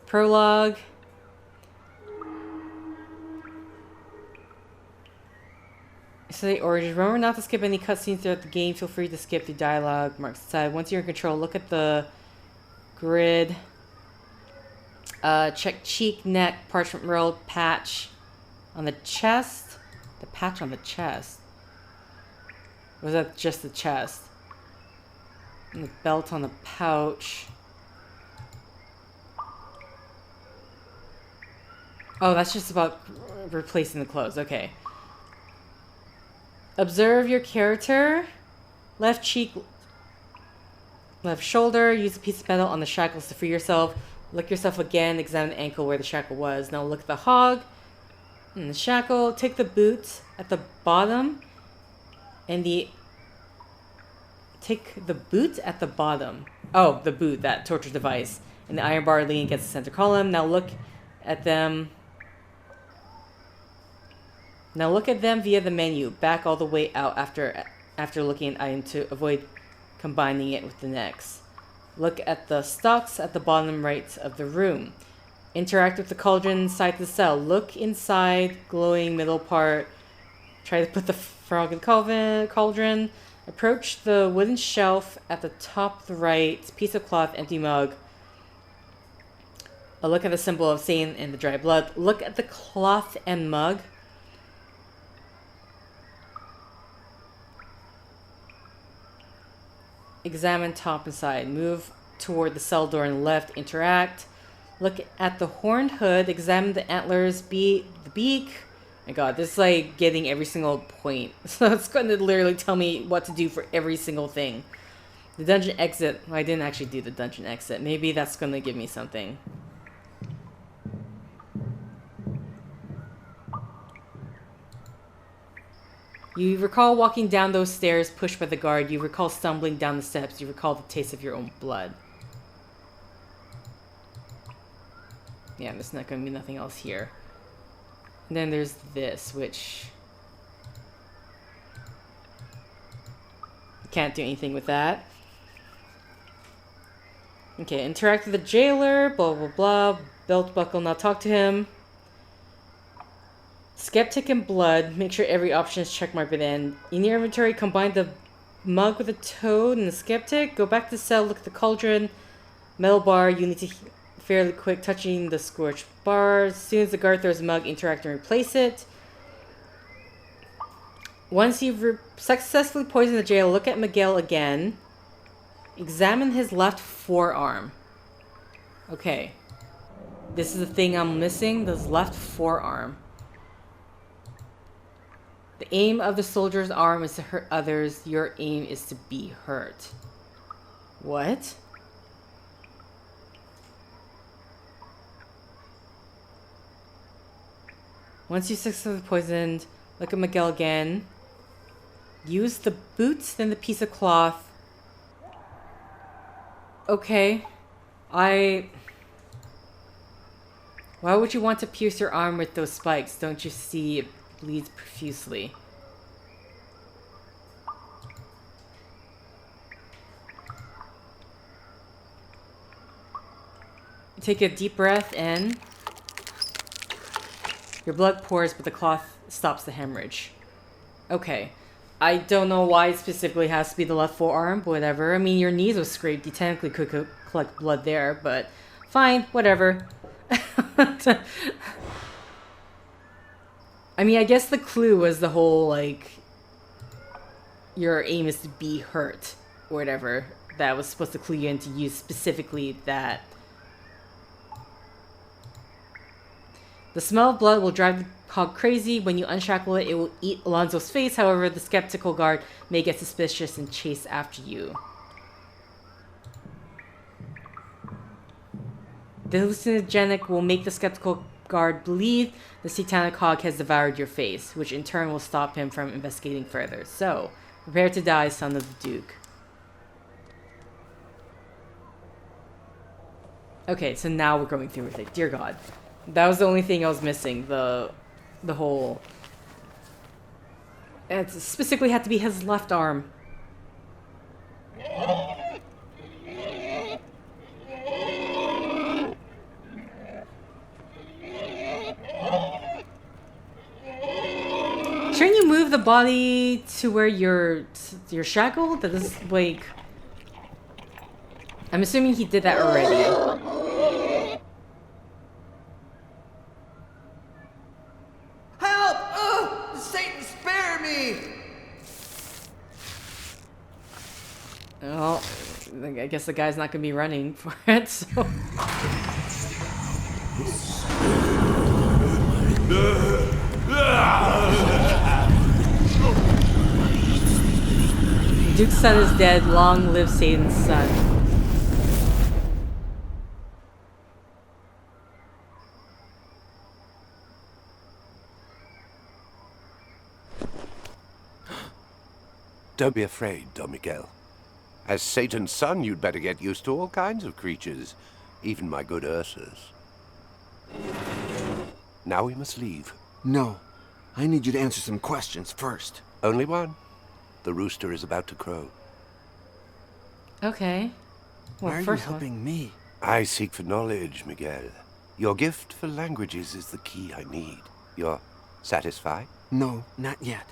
Prologue. So the origin. Remember not to skip any cutscenes throughout the game. Feel free to skip the dialogue marks aside. Once you're in control, look at the grid. Check cheek, neck, parchment roll, patch on the chest. The patch on the chest. Or was that just the chest? And the belt on the pouch. Oh, that's just about replacing the clothes. Okay. Observe your character. Left cheek, left shoulder. Use a piece of metal on the shackles to free yourself. Look yourself again. Examine the ankle where the shackle was. Now look at the hog and the shackle. Take the boot at the bottom and take the boot at the bottom. Oh, the boot, that torture device. and the iron bar leaning against the center column. Now look at them. Now look at them via the menu. Back all the way out after looking at item to avoid combining it with the next. Look at the stocks at the bottom right of the room. Interact with the cauldron inside the cell. Look inside, glowing middle part. Try to put the frog in the cauldron. Approach the wooden shelf at the top right. Piece of cloth, empty mug. A look at the symbol of Satan and the dry blood. Look at the cloth and mug. Examine top and side. Move toward the cell door on the left. Interact. Look at the horned hood. Examine the antlers. The beak. My god, this is like getting every single point. So it's going to literally tell me what to do for every single thing. The dungeon exit. Well, I didn't actually do the dungeon exit. Maybe that's going to give me something. You recall walking down those stairs pushed by the guard. You recall stumbling down the steps. You recall the taste of your own blood. Yeah, there's not going to be nothing else here. And then there's this, which... can't do anything with that. Okay, interact with the jailer, blah blah blah. Belt buckle, now talk to him. Skeptic and blood, make sure every option is checkmarked by the end. In your inventory, combine the mug with the toad and the skeptic. Go back to the cell, look at the cauldron. Metal bar, you need to fairly quick touching the scorched bar. As soon as the guard throws a mug, interact and replace it. Once you've successfully poisoned the jail, look at Miguel again. Examine his left forearm. Okay. This is the thing I'm missing, this left forearm. The aim of the soldier's arm is to hurt others. Your aim is to be hurt. What? Once you successfully poisoned, look at Miguel again. Use the boots, then the piece of cloth. Okay. Why would you want to pierce your arm with those spikes? Don't you see it bleeds profusely? Take a deep breath in. Your blood pours, but the cloth stops the hemorrhage. Okay. I don't know why it specifically has to be the left forearm, but whatever. I mean, your knees was scraped. You technically could collect blood there, but fine, whatever. I mean, I guess the clue was the whole, like, your aim is to be hurt, or whatever. That was supposed to clue you in to use specifically that. The smell of blood will drive the hog crazy. When you unshackle it, it will eat Alonso's face. However, the skeptical guard may get suspicious and chase after you. The hallucinogenic will make the skeptical guard believe the satanic hog has devoured your face, which in turn will stop him from investigating further. So, prepare to die, son of the Duke. Okay, so now we're going through with it. Dear God. That was the only thing I was missing. The whole... It specifically had to be his left arm. Shouldn't you move the body to where you're shackled? That is like... I'm assuming he did that already. Well, I guess the guy's not going to be running for it, so... Duke's son is dead. Long live Satan's son. Don't be afraid, Don Miguel. As Satan's son, you'd better get used to all kinds of creatures. even my good Ursa's. Now we must leave. No. I need you to answer some questions first. Only one. The rooster is about to crow. Okay. Well, Why are you first one. helping me? I seek for knowledge, Miguel. Your gift for languages is the key I need. You're satisfied? No, not yet.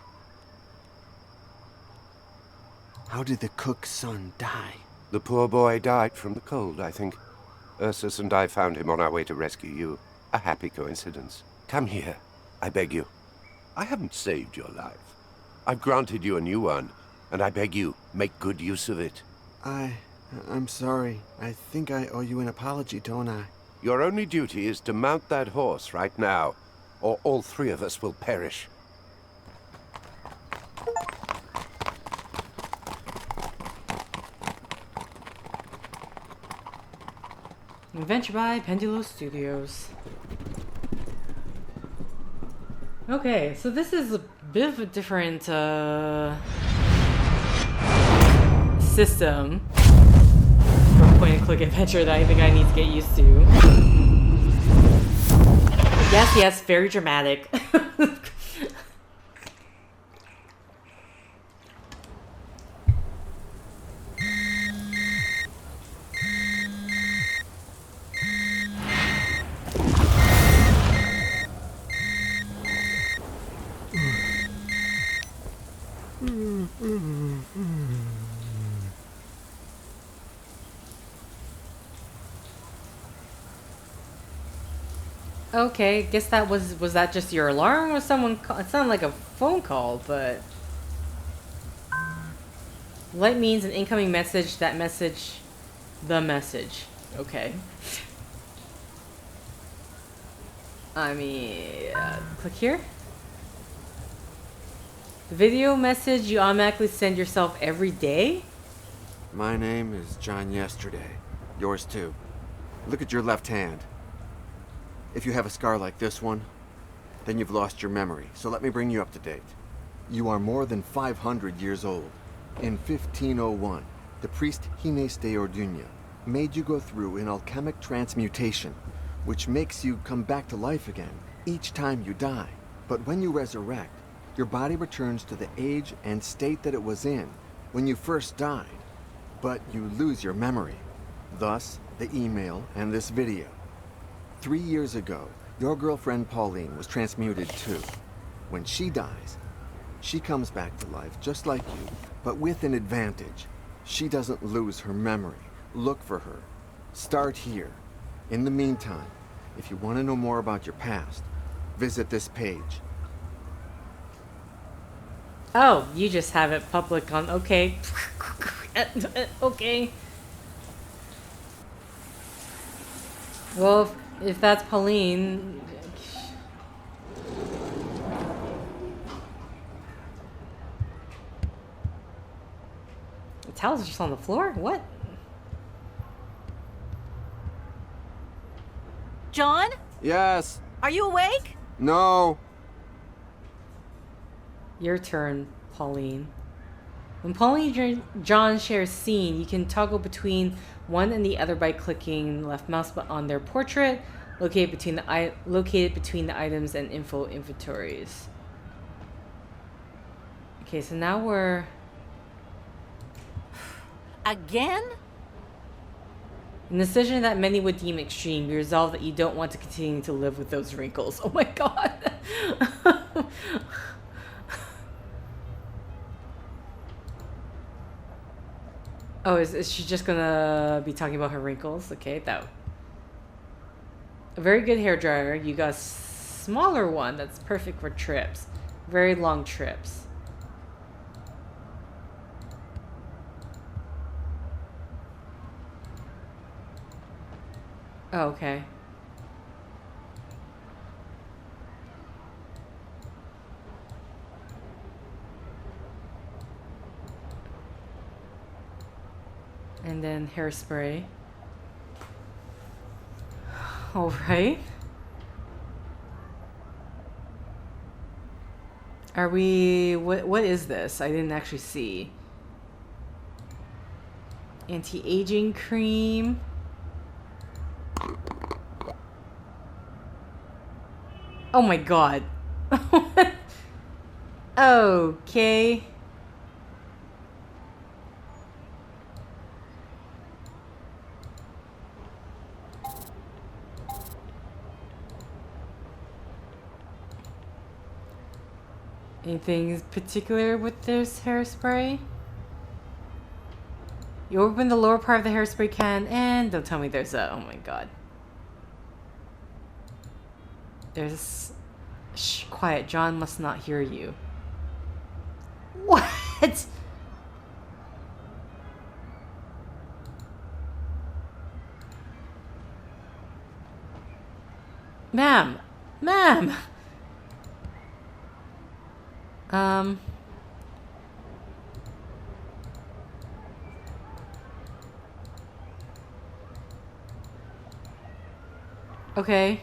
How did the cook's son die? The poor boy died from the cold, I think. Ursus and I found him on our way to rescue you. A happy coincidence. Come here, I beg you. I haven't saved your life. I've granted you a new one, and I beg you, make good use of it. I'm sorry. I think I owe you an apology, don't I? Your only duty is to mount that horse right now, or all three of us will perish. Adventure by Pendulo Studios. Okay, so this is a bit of a different system for point-and-click adventure that I think I need to get used to. Yes, yes, very dramatic. Okay, guess that was that just your alarm or someone it sounded like a phone call, but light means an incoming message, that message, the message. Okay. I mean, click here. The video message you automatically send yourself every day? My name is John Yesterday. Yours too. Look at your left hand. If you have a scar like this one, then you've lost your memory, so let me bring you up to date. You are more than 500 years old. In 1501, the priest Gines de Orduña made you go through an alchemic transmutation, which makes you come back to life again each time you die. But when you resurrect, your body returns to the age and state that it was in when you first died, but you lose your memory. Thus, the email and this video. 3 years ago, your girlfriend Pauline was transmuted too. When she dies, she comes back to life just like you, but with an advantage. She doesn't lose her memory. Look for her. Start here. In the meantime, if you want to know more about your past, visit this page. Oh, you just have it public on, okay. Okay. Well, if that's Pauline... The towel's just on the floor? What? John? Yes. Are you awake? No. Your turn, Pauline. When Pauline and John share a scene, you can toggle between one and the other by clicking left mouse button on their portrait, located between the items and info inventories. Okay, so now we're... Again? In a decision that many would deem extreme, you resolve that you don't want to continue to live with those wrinkles. Oh my god. Oh, is she just gonna be talking about her wrinkles? Okay, that... A very good hairdryer. You got a smaller one that's perfect for trips. Very long trips. Oh, okay. And then hairspray. All right. Are we... What is this? I didn't actually see. Anti-aging cream. Oh my god. Okay. Anything particular with this hairspray? You open the lower part of the hairspray can and don't tell me there's a... Oh my god. There's... Shh, quiet. John must not hear you. What? Ma'am! Ma'am! Okay.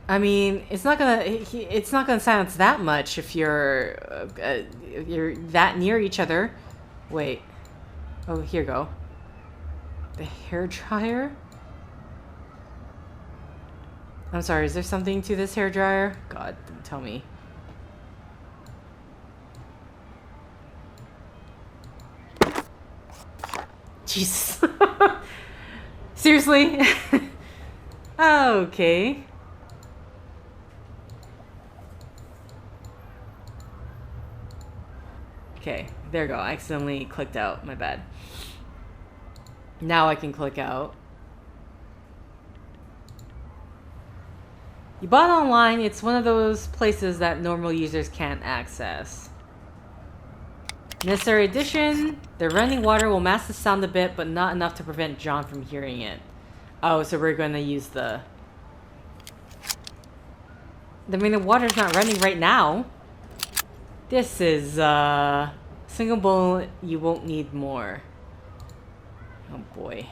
I mean, it's not gonna silence that much if you're that near each other. Wait. Oh, here you go. The hair dryer? I'm sorry, is there something to this hair dryer? God, don't tell me. Jesus. Seriously? Okay. Okay, there you go. I accidentally clicked out. My bad. Now I can click out. You bought online. It's one of those places that normal users can't access. Necessary addition. The running water will mask the sound a bit, but not enough to prevent John from hearing it. Oh, so we're going to use the... I mean, the water's not running right now. This is, single bullet, you won't need more. Oh boy.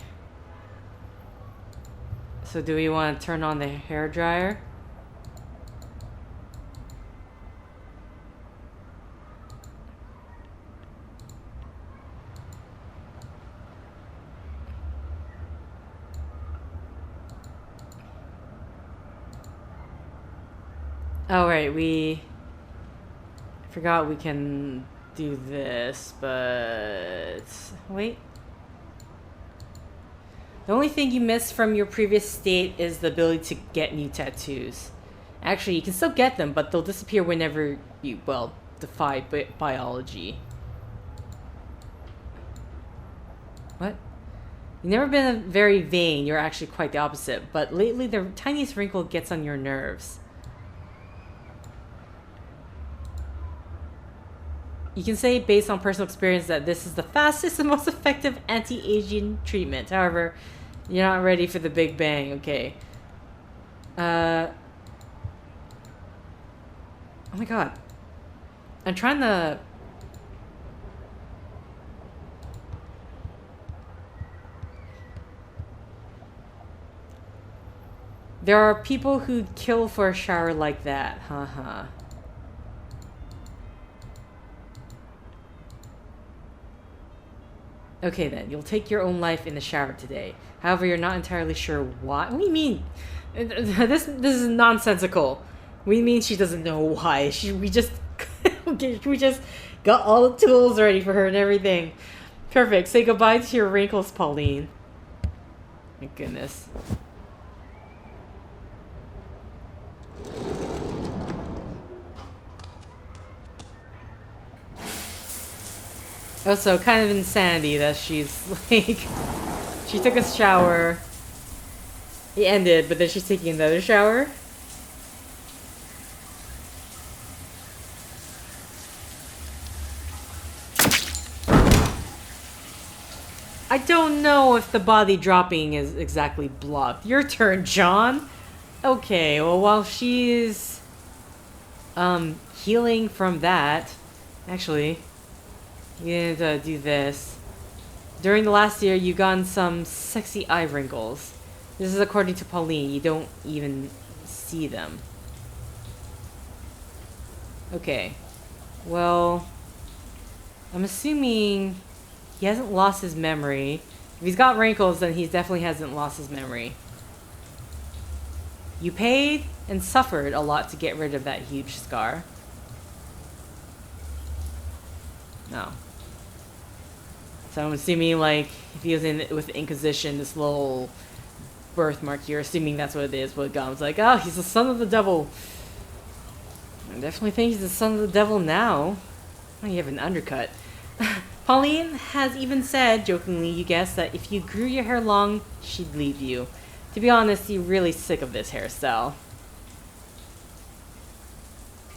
So do we want to turn on the hair dryer? Oh right, we forgot we can do this, but wait. The only thing you missed from your previous state is the ability to get new tattoos. Actually, you can still get them, but they'll disappear whenever you, well, defy biology. What? You've never been very vain, you're actually quite the opposite, but lately the tiniest wrinkle gets on your nerves. You can say based on personal experience that this is the fastest and most effective anti-aging treatment. However, you're not ready for the Big Bang. Okay. Oh my god. I'm trying to... There are people who'd kill for a shower like that. Haha. Okay then, you'll take your own life in the shower today. However, you're not entirely sure why. What do you mean? This is nonsensical. What do you mean she doesn't know why? We just we just got all the tools ready for her and everything. Perfect. Say goodbye to your wrinkles, Pauline. My goodness. Also, kind of insanity that she's like... She took a shower. It ended, but then she's taking another shower. I don't know if the body dropping is exactly blocked. Your turn, John. Okay, well, while she's... healing from that... Actually... You need to do this. During the last year, you gotten some sexy eye wrinkles. This is according to Pauline. You don't even see them. Okay. Well, I'm assuming he hasn't lost his memory. If he's got wrinkles, then he definitely hasn't lost his memory. You paid and suffered a lot to get rid of that huge scar. No. So I'm assuming, like, if he was in with the Inquisition, this little birthmark, you're assuming that's what it is. But Gom's like, oh, he's the son of the devil. I definitely think he's the son of the devil now. Oh, you have an undercut. Pauline has even said, jokingly, you guess, that if you grew your hair long, she'd leave you. To be honest, you're really sick of this hairstyle.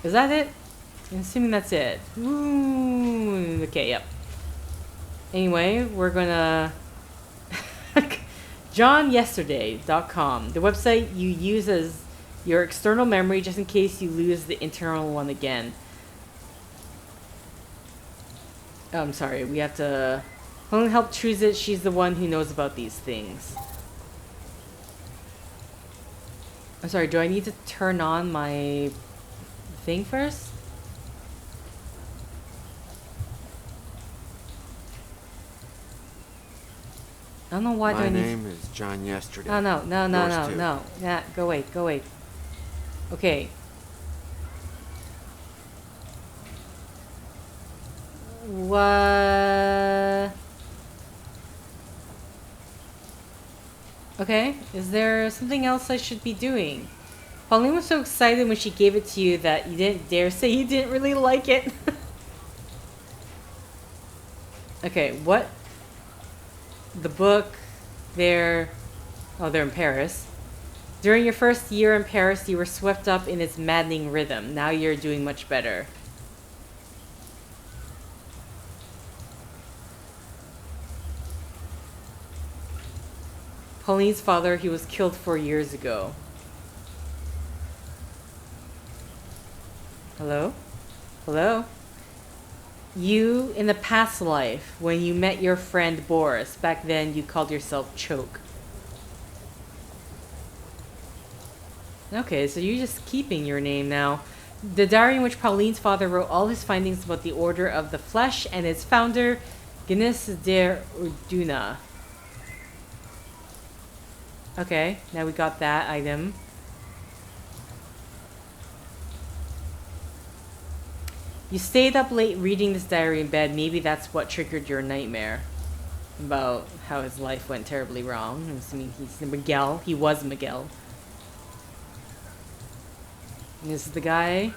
Is that it? I'm assuming that's it. Ooh, okay, yep. Anyway, we're gonna... JohnYesterday.com, the website you use as your external memory just in case you lose the internal one again. Oh, I'm sorry, we have to... Pauline helped choose it, she's the one who knows about these things. I'm sorry, do I need to turn on my thing first? I don't know why do I need... My name is John Yesterday. Oh, no, no, no, Yours no, too. no. Yeah, go away, go away. Okay. What? Okay, is there something else I should be doing? Pauline was so excited when she gave it to you that you didn't dare say you didn't really like it. Okay, what? The book, they're in Paris. During your first year in Paris, you were swept up in its maddening rhythm. Now you're doing much better. Pauline's father, he was killed 4 years ago. Hello? Hello? You, in the past life, when you met your friend Boris, back then you called yourself Choke. Okay, so you're just keeping your name now. The diary in which Pauline's father wrote all his findings about the Order of the Flesh and its founder, Guinness de Urduna. Okay, now we got that item. You stayed up late reading this diary in bed. Maybe that's what triggered your nightmare about how his life went terribly wrong. I'm assuming he's Miguel. He was Miguel. And this is the guy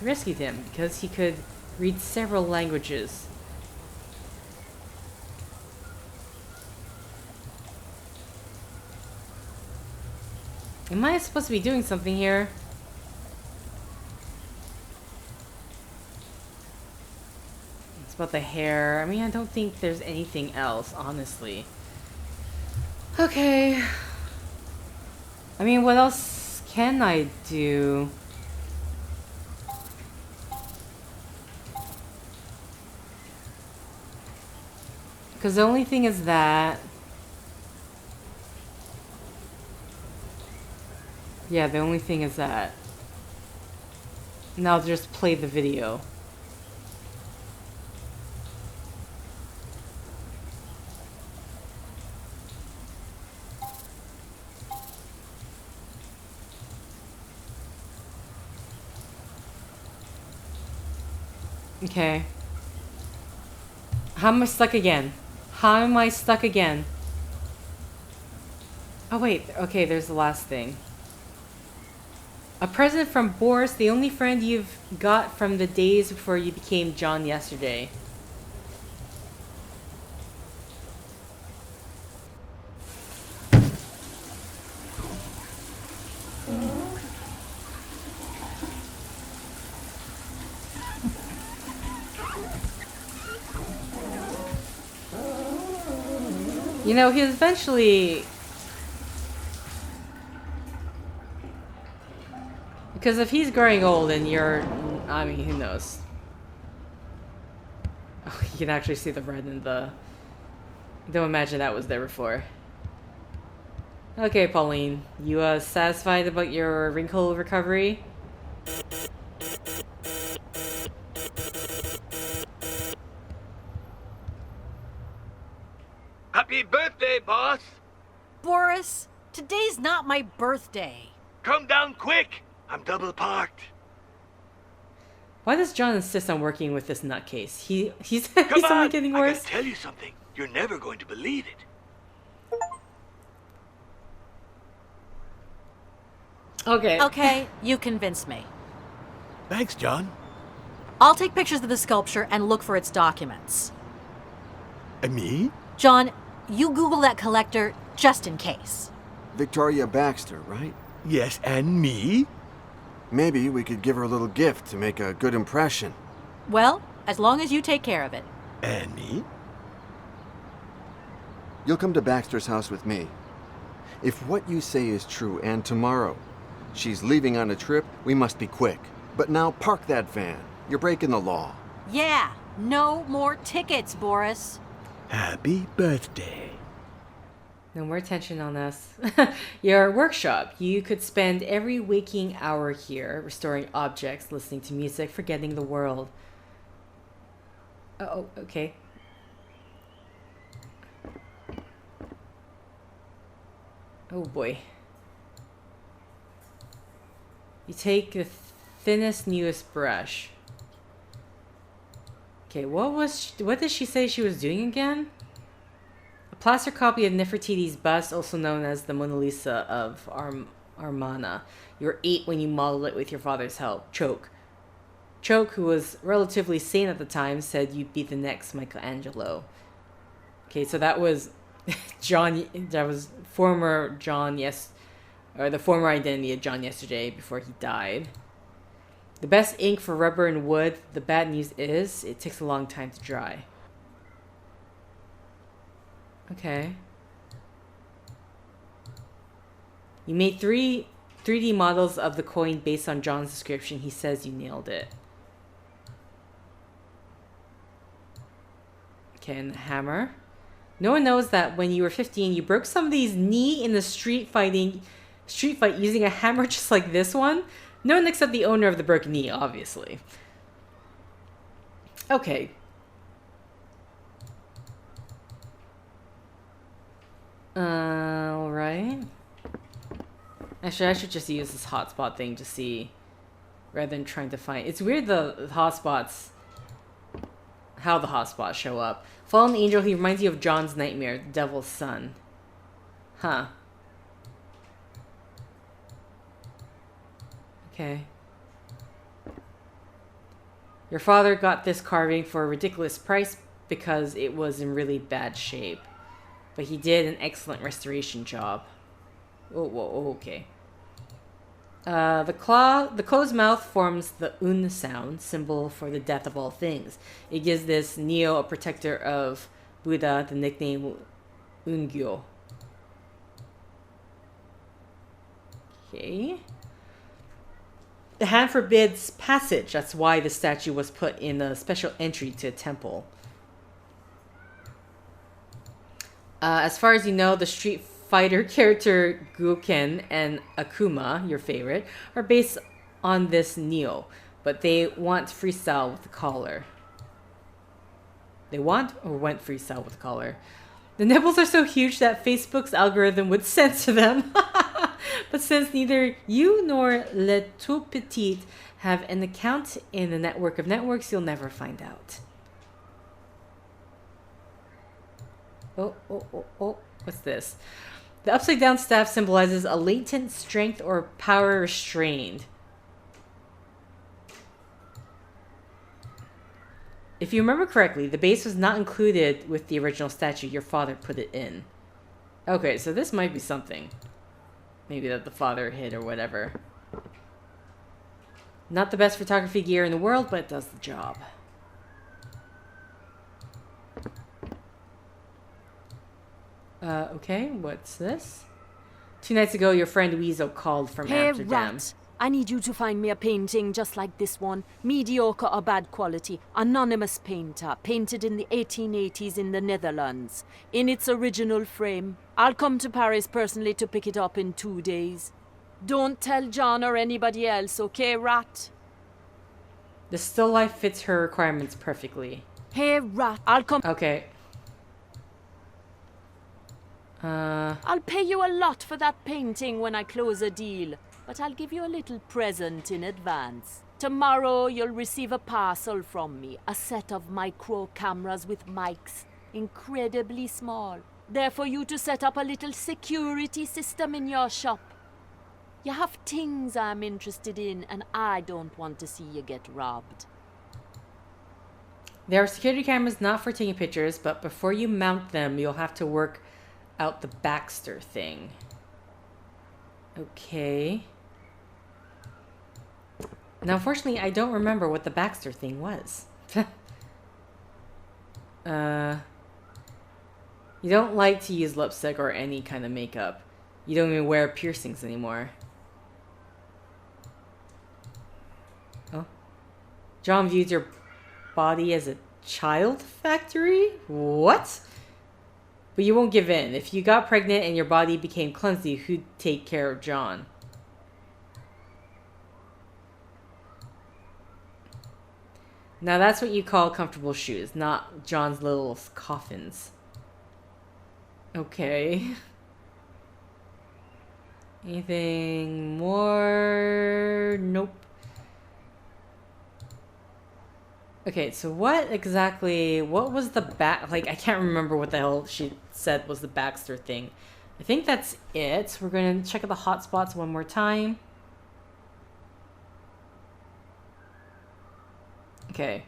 who rescued him because he could read several languages. Am I supposed to be doing something here? It's about the hair. I mean, I don't think there's anything else, honestly. Okay. I mean, what else can I do? Because the only thing is that... Yeah, the only thing is that... Now I'll just play the video. Okay. How am I stuck again? How am I stuck again? Oh wait, okay, there's the last thing. A present from Boris, the only friend you've got from the days before you became John Yesterday. You know, he eventually... Because if he's growing old and you're... I mean, who knows? Oh, you can actually see the red in the... Don't imagine that was there before. Okay, Pauline. You, satisfied about your wrinkle recovery? Happy birthday, my birthday. Come down quick! I'm double parked. Why does John insist on working with this nutcase? He's he's Come only on! getting I worse. gotta tell you something. You're never going to believe it. Okay. Okay, you convinced me. Thanks, John. I'll take pictures of the sculpture and look for its documents. And me? John, you Google that collector just in case. Victoria Baxter, right? Yes, and me? Maybe we could give her a little gift to make a good impression. Well, as long as you take care of it. And me? You'll come to Baxter's house with me. If what you say is true, and tomorrow she's leaving on a trip, we must be quick. But now park that van. You're breaking the law. Yeah, no more tickets, Boris. Happy birthday. No more tension on us. Your workshop. You could spend every waking hour here, restoring objects, listening to music, forgetting the world. Oh, okay. Oh boy. You take the thinnest, newest brush. Okay, what did she say she was doing again? A plaster copy of Nefertiti's bust, also known as the Mona Lisa of Armana. You were 8 when you modeled it with your father's help. Chiak, who was relatively sane at the time, said you'd be the next Michelangelo. Okay, so that was John. That was former John. Yes, or the former identity of John yesterday before he died. The best ink for rubber and wood. The bad news is it takes a long time to dry. Okay. You made 3D models of the coin based on John's description. He says you nailed it. Okay, and the hammer. No one knows that when you were 15, you broke somebody's knee in the street fight using a hammer just like this one. No one except the owner of the broken knee, obviously. Okay. Alright. Actually, I should just use this hotspot thing to see, rather than trying to find... It's weird the hotspots... How the hotspots show up. Fallen angel, he reminds you of John's nightmare, the devil's son. Huh. Okay. Your father got this carving for a ridiculous price because it was in really bad shape. But he did an excellent restoration job. Oh, okay. The closed mouth forms the un sound, symbol for the death of all things. It gives this Neo, a protector of Buddha, the nickname Ungyo. Okay. The hand forbids passage. That's why the statue was put in a special entry to a temple. As far as you know, the Street Fighter character Guken and Akuma, your favorite, are based on this Neo, but they want freestyle with the collar. They want or went freestyle with the collar. The nipples are so huge that Facebook's algorithm would censor them. But since neither you nor Le Tout Petit have an account in the network of networks, you'll never find out. Oh, what's this? The upside down staff symbolizes a latent strength or power restrained. If you remember correctly, the base was not included with the original statue. Your father put it in. Okay, so this might be something. Maybe that the father hid or whatever. Not the best photography gear in the world, but it does the job. Okay, what's this? 2 nights ago, your friend Weasel called from Hey, Amsterdam. Rat. I need you to find me a painting just like this one. Mediocre or bad quality. Anonymous painter. Painted in the 1880s in the Netherlands. In its original frame. I'll come to Paris personally to pick it up in 2 days. Don't tell John or anybody else, okay, Rat? The still life fits her requirements perfectly. Hey, Rat. I'll come... Okay. I'll pay you a lot for that painting when I close a deal, but I'll give you a little present in advance. Tomorrow you'll receive a parcel from me, a set of micro cameras with mics, incredibly small. There for you to set up a little security system in your shop. You have things I'm interested in, and I don't want to see you get robbed. There are security cameras not for taking pictures, but before you mount them, you'll have to work out the Baxter thing. Okay. Now, unfortunately, I don't remember what the Baxter thing was. You don't like to use lipstick or any kind of makeup. You don't even wear piercings anymore. Oh. John views your body as a child factory? What? But you won't give in. If you got pregnant and your body became clumsy, who'd take care of John? Now that's what you call comfortable shoes, not John's little coffins. Okay. Anything more? Nope. Okay, so what was the I can't remember what the hell she said was the Baxter thing. I think that's it. We're going to check out the hotspots one more time. Okay.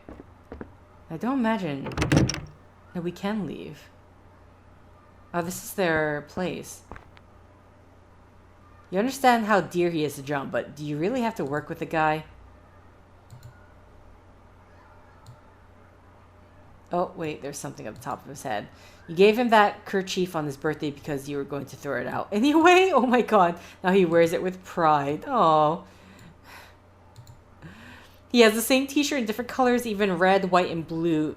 I don't imagine that we can leave. Oh, this is their place. You understand how dear he is to John, but do you really have to work with the guy? Oh, wait, there's something at the top of his head. You gave him that kerchief on his birthday because you were going to throw it out anyway? Oh my god. Now he wears it with pride. Oh. He has the same t-shirt in different colors, even red, white, and blue.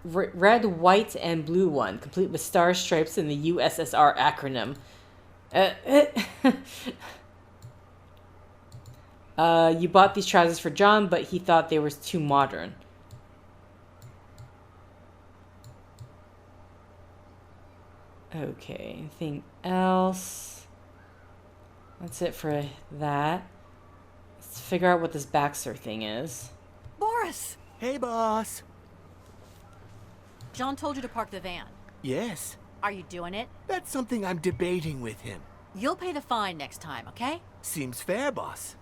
Red, white, and blue one, complete with star stripes in the USSR acronym. You bought these trousers for John, but he thought they were too modern. Okay, anything else? That's it for that. Let's figure out what this Baxter thing is. Boris! Hey, boss. John told you to park the van. Yes, Are you doing it? that's something I'm debating with him. You'll pay the fine next time, okay? Seems fair, boss.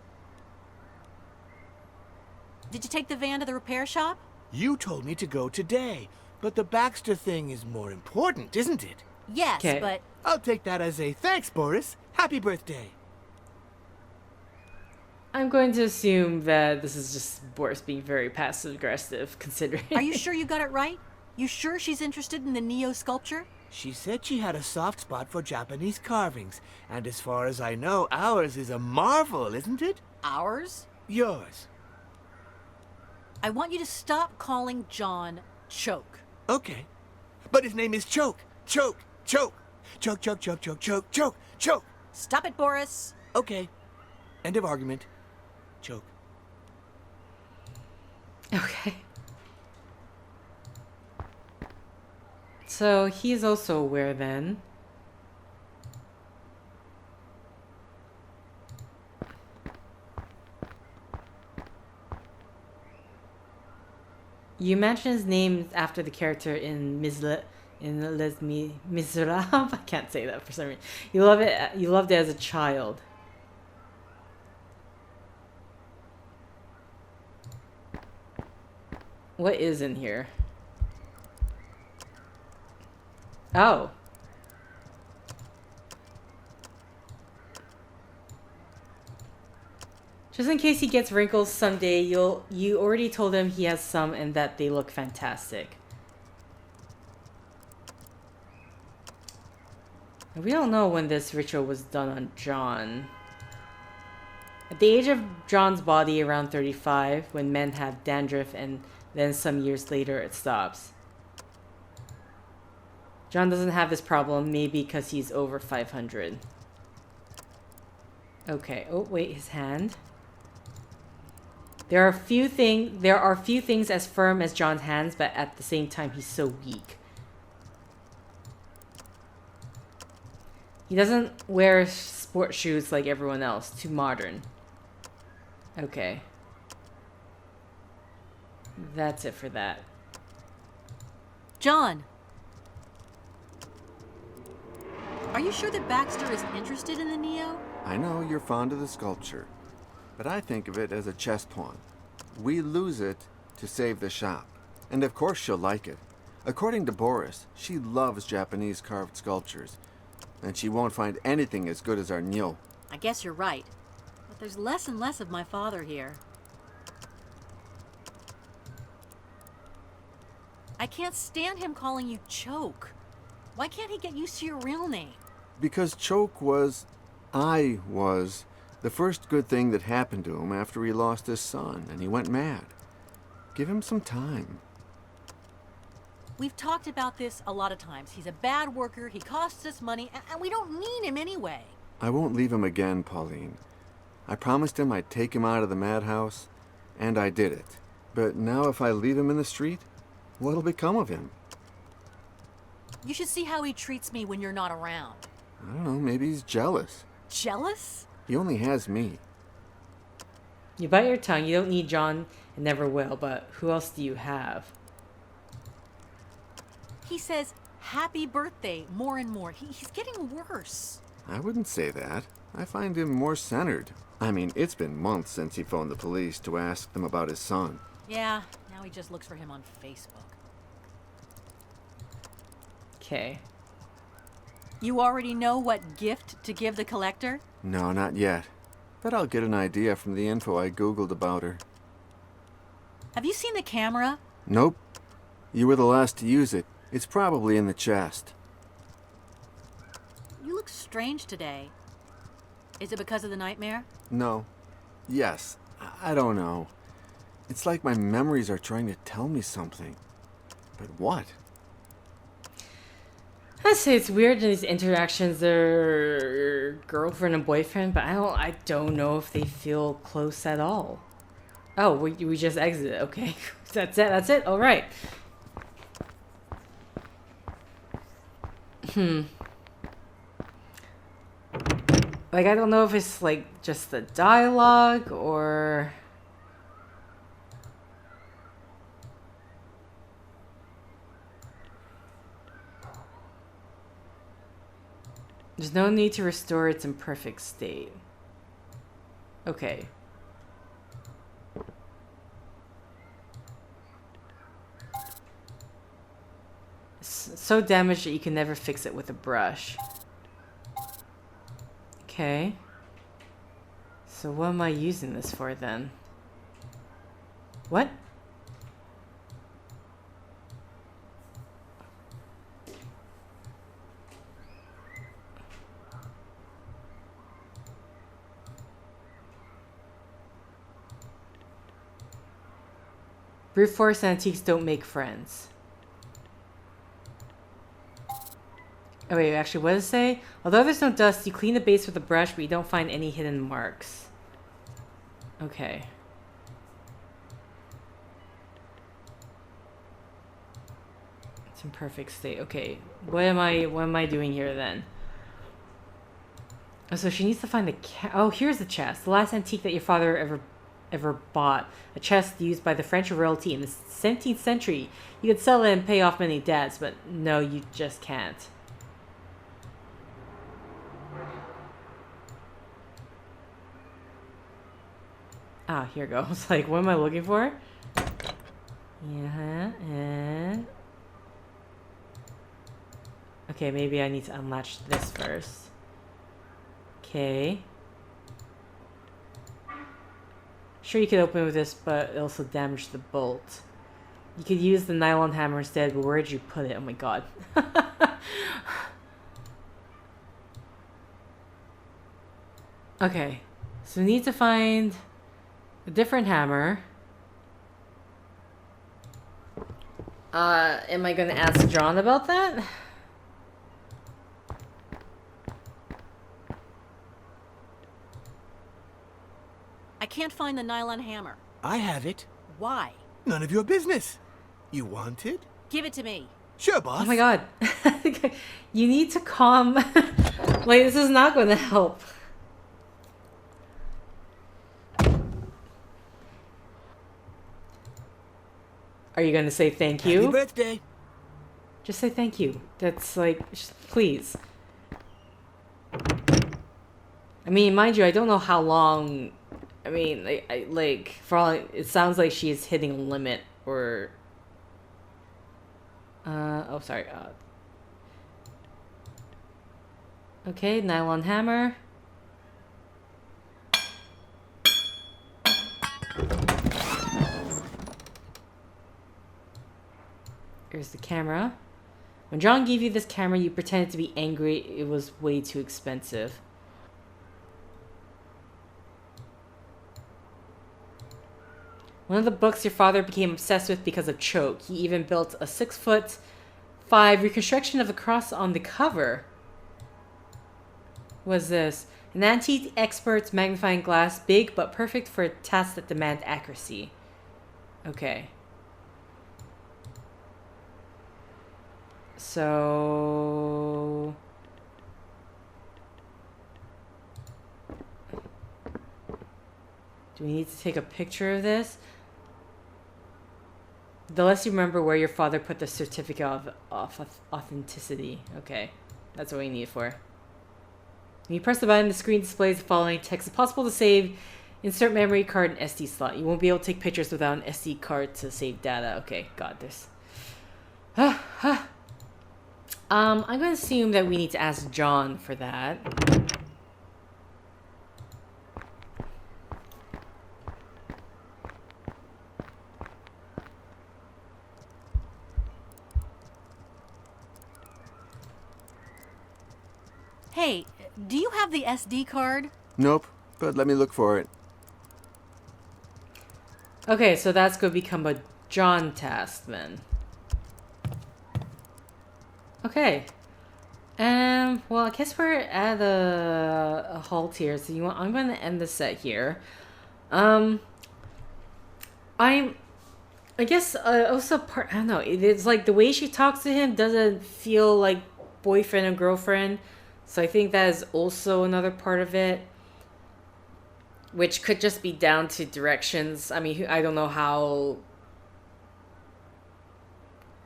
Did you take the van to the repair shop? You told me to go today, but the Baxter thing is more important, isn't it? Yes, 'Kay. but I'll take that as a thanks, Boris. Happy birthday. I'm going to assume that this is just Boris being very passive-aggressive, considering... are you sure you got it right? You sure she's interested in the Neo sculpture? She said she had a soft spot for Japanese carvings, and as far as I know, ours is a marvel, isn't it? Ours? Yours. I want you to stop calling John Choke. Okay. But his name is Choke. Choke. Choke. Choke, choke, choke, choke, choke, choke, choke. Stop it, Boris. Okay. End of argument. Choke. Okay. So he's also aware then. You mentioned his name after the character in Les Miserables. I can't say that for some reason. You love it. You loved it as a child. What is in here? Oh. Just in case he gets wrinkles someday, you already told him he has some and that they look fantastic. We don't know when this ritual was done on John. At the age of John's body, around 35, when men have dandruff, and then some years later it stops. John doesn't have this problem, maybe because he's over 500. Okay, oh wait, his hand. There are few things as firm as John's hands, but at the same time he's so weak. He doesn't wear sport shoes like everyone else. Too modern. Okay. That's it for that. John! Are you sure that Baxter is interested in the Neo? I know you're fond of the sculpture, but I think of it as a chess pawn. We lose it to save the shop. And of course she'll like it. According to Boris, she loves Japanese carved sculptures. And she won't find anything as good as our Nyo. I guess you're right. But there's less and less of my father here. I can't stand him calling you Choke. Why can't he get used to your real name? Because I was, the first good thing that happened to him after he lost his son and he went mad. Give him some time. We've talked about this a lot of times. He's a bad worker, he costs us money, and we don't need him anyway. I won't leave him again, Pauline. I promised him I'd take him out of the madhouse, and I did it. But now if I leave him in the street, what'll become of him? You should see how he treats me when you're not around. I don't know, maybe he's jealous. Jealous? He only has me. You bite your tongue. You don't need John and never will, but who else do you have? He says, happy birthday, more and more. He's getting worse. I wouldn't say that. I find him more centered. I mean, it's been months since he phoned the police to ask them about his son. Yeah, now he just looks for him on Facebook. Okay. You already know what gift to give the collector? No, not yet. But I'll get an idea from the info I Googled about her. Have you seen the camera? Nope. You were the last to use it. It's probably in the chest. You look strange today. Is it because of the nightmare? No. Yes. I don't know. It's like my memories are trying to tell me something. But what? I'd say it's weird in these interactions. They're girlfriend and boyfriend, but I don't know if they feel close at all. Oh, we just exited. Okay, that's it. That's it. All right. Like, I don't know if it's like just the dialogue or. There's no need to restore its imperfect state. Okay. So damaged that you can never fix it with a brush. Okay. So what am I using this for then? What? Brute force antiques don't make friends. Oh wait, actually, what does it say? Although there's no dust, you clean the base with a brush, but you don't find any hidden marks. Okay. It's in perfect state. Okay, what am I doing here then? Oh, so she needs to find the oh, here's the chest. The last antique that your father ever bought. A chest used by the French royalty in the 17th century. You could sell it and pay off many debts, but no, you just can't. Ah, here goes. Like, what am I looking for? Yeah, and... Okay, maybe I need to unlatch this first. Okay. Sure, you could open with this, but it also damaged the bolt. You could use the nylon hammer instead, but where'd you put it? Oh my god. Okay, so we need to find a different hammer. Am I gonna ask John about that? I can't find the nylon hammer. I have it. Why? None of your business. You want it? Give it to me. Sure, boss. Oh my god. You need to calm Like, this is not going to help. Are you going to say thank you? Happy birthday. Just say thank you. That's like, just, please. I mean, mind you, I don't know how long. I mean, like for all it sounds like she is hitting a limit, or. Oh, sorry. Okay, nylon hammer. Here's the camera. When John gave you this camera, you pretended to be angry. It was way too expensive. One of the books your father became obsessed with because of Choke. He even built a 6'5" reconstruction of the cross on the cover. What is this? An antique expert's magnifying glass, big but perfect for tasks that demand accuracy. Okay. So... do we need to take a picture of this? The less you remember where your father put the certificate of authenticity. Okay, that's what we need it for. When you press the button, the screen displays the following text. It's possible to save. Insert memory card and SD slot. You won't be able to take pictures without an SD card to save data. Okay, got this. I'm going to assume that we need to ask John for that. Hey, do you have the SD card? Nope, but let me look for it. Okay, so that's going to become a John task then. Okay. Well, I guess we're at a halt here. So I'm going to end the set here. I guess also I don't know. It's like the way she talks to him doesn't feel like boyfriend and girlfriend. So I think that is also another part of it, which could just be down to directions. I mean, I don't know how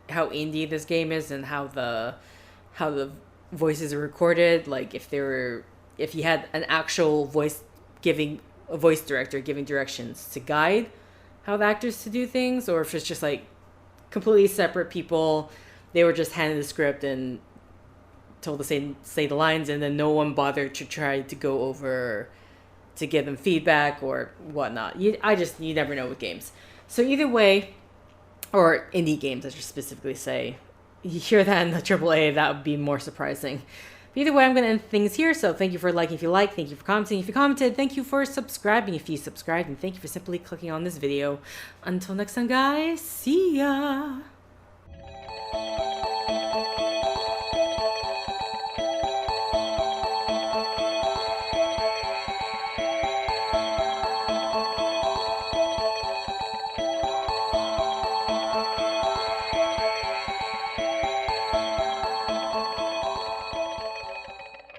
indie this game is and how the voices are recorded. Like if you had an actual voice director giving directions to guide how the actors to do things, or if it's just like completely separate people, they were just handed the script and told to say the lines, and then no one bothered to try to go over to give them feedback or whatnot. You never know with games. So either way, or indie games, I should specifically say, you hear that in the AAA, that would be more surprising. But either way, I'm going to end things here. So thank you for liking if you like, thank you for commenting if you commented, thank you for subscribing if you subscribed, and thank you for simply clicking on this video. Until next time, guys, see ya!